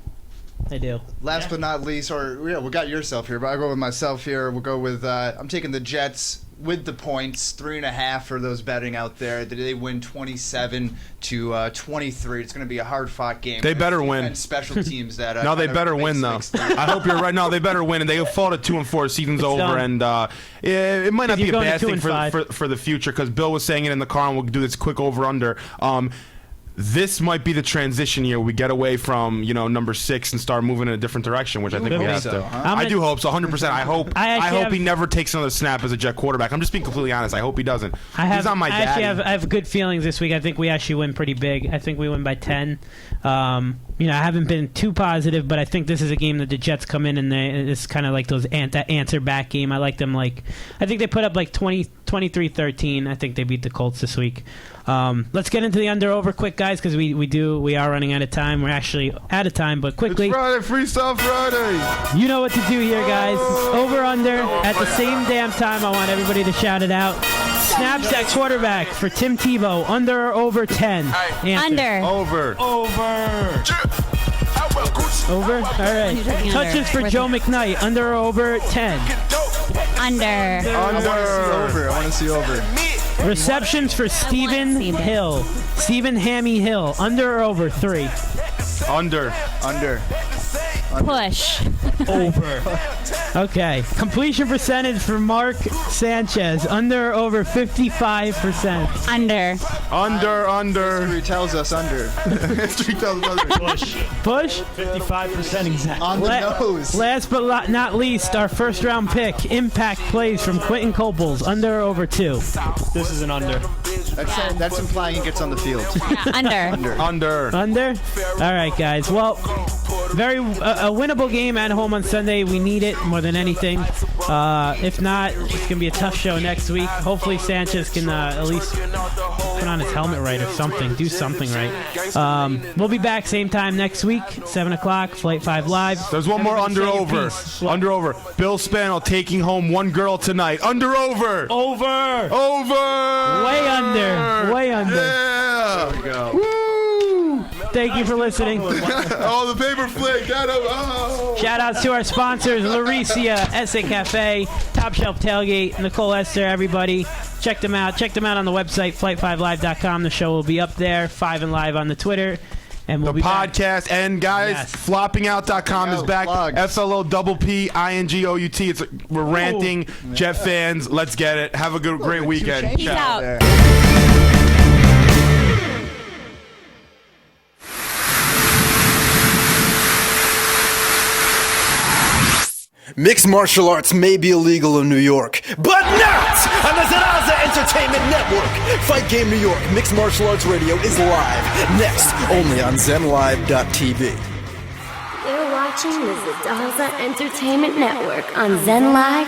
[SPEAKER 1] I do.
[SPEAKER 5] Last but not least, we got yourself here, but I'll go with myself here. We'll go with, I'm taking the Jets with the points, 3.5 for those betting out there. They win 27-23. It's going to be a hard-fought game.
[SPEAKER 2] They better win.
[SPEAKER 5] And special teams that.
[SPEAKER 2] No, they
[SPEAKER 5] kind of
[SPEAKER 2] better
[SPEAKER 5] makes
[SPEAKER 2] win, though.
[SPEAKER 5] things-
[SPEAKER 2] I hope you're right. No, they better win. And they fall to 2-4. Season's over.
[SPEAKER 1] done.
[SPEAKER 2] And it might not
[SPEAKER 1] You're
[SPEAKER 2] be a
[SPEAKER 1] going
[SPEAKER 2] bad
[SPEAKER 1] to
[SPEAKER 2] thing
[SPEAKER 1] 2-5.
[SPEAKER 2] for the future, because Bill was saying it in the car, and we'll do this quick over-under. This might be the transition year. We get away from number 6 and start moving in a different direction, which I think we
[SPEAKER 5] hope
[SPEAKER 2] have
[SPEAKER 5] so,
[SPEAKER 2] to.
[SPEAKER 5] huh?
[SPEAKER 2] I do hope so, 100%. I hope.
[SPEAKER 1] I
[SPEAKER 2] I
[SPEAKER 1] actually
[SPEAKER 2] hope
[SPEAKER 1] have-
[SPEAKER 2] he never takes another snap as a Jet quarterback. I'm just being completely honest. I hope he doesn't. He's not my daddy.
[SPEAKER 1] I have good feelings this week. I think we actually win pretty big. I think we win by 10. I haven't been too positive, but I think this is a game that the Jets come in and it's kind of like that answer back game. I like them I think they put up like 23-13. I think they beat the Colts this week. Let's get into the under-over quick, guys, because we are running out of time. We're actually out of time, but quickly.
[SPEAKER 2] It's Friday, Freestyle Friday.
[SPEAKER 1] You know what to do here, guys. Over, under, at the same damn time. I want everybody to shout it out. Snaps at quarterback for Tim Tebow. Under or over 10? Answer.
[SPEAKER 4] Under.
[SPEAKER 2] Over.
[SPEAKER 1] Over? All right.
[SPEAKER 4] Who's taking
[SPEAKER 1] Touches
[SPEAKER 4] under?
[SPEAKER 1] for
[SPEAKER 4] Where's
[SPEAKER 1] Joe
[SPEAKER 4] the-
[SPEAKER 1] McKnight. Under or over 10?
[SPEAKER 4] Under.
[SPEAKER 5] I want to see over.
[SPEAKER 1] Receptions for Stephen
[SPEAKER 4] see that.
[SPEAKER 1] Hill. Stephen Hammy Hill. Under or over 3?
[SPEAKER 2] Under.
[SPEAKER 4] Push.
[SPEAKER 1] Okay. Completion percentage for Mark Sanchez. Under or over 55%?
[SPEAKER 4] Under.
[SPEAKER 5] History tells us under.
[SPEAKER 2] History tells us under.
[SPEAKER 1] Push?
[SPEAKER 3] 55% exactly.
[SPEAKER 5] On the nose.
[SPEAKER 1] Last but not least, our first round pick, impact plays from Quentin Coples. Under or over 2?
[SPEAKER 3] This is an under.
[SPEAKER 5] That's implying he gets on the field.
[SPEAKER 4] Yeah, under.
[SPEAKER 2] Under.
[SPEAKER 1] Under? All right, guys. Well, a winnable game at home on Sunday. We need it more than anything. If not, it's going to be a tough show next week. Hopefully Sanchez can at least put on his helmet right or something. Do something right. We'll be back same time next week, 7 o'clock, Flight 5 Live.
[SPEAKER 2] There's one more
[SPEAKER 1] Everybody say your
[SPEAKER 2] under-over.
[SPEAKER 1] piece.
[SPEAKER 2] Under-over. Bill Spano taking home one girl tonight. Under-over.
[SPEAKER 3] Over.
[SPEAKER 2] Over.
[SPEAKER 1] Way under. Way under.
[SPEAKER 2] Yeah.
[SPEAKER 5] There we go.
[SPEAKER 2] Woo.
[SPEAKER 1] Thank you for listening.
[SPEAKER 2] Oh, the paper flick.
[SPEAKER 1] Shout outs to our sponsors, Lauricia, SA Cafe, Top Shelf Tailgate, Nicole Esther, everybody. Check them out. Check them out on the website, flight5live.com. The show will be up there, 5 and Live on the Twitter. And we'll
[SPEAKER 2] The
[SPEAKER 1] be back.
[SPEAKER 2] podcast. And guys,
[SPEAKER 1] Yes.
[SPEAKER 2] floppingout.com is back.
[SPEAKER 5] Plug.
[SPEAKER 2] FLOPPINGOUT. We're ranting. Jet fans. Let's get it. Have a great weekend.
[SPEAKER 4] Peace out.
[SPEAKER 5] There.
[SPEAKER 7] Mixed martial arts may be illegal in New York, but not on the Zaraza Entertainment Network. Fight Game New York Mixed Martial Arts Radio is live, next, only on ZenLive.tv.
[SPEAKER 8] You're watching the Zaraza Entertainment Network on Zen Live.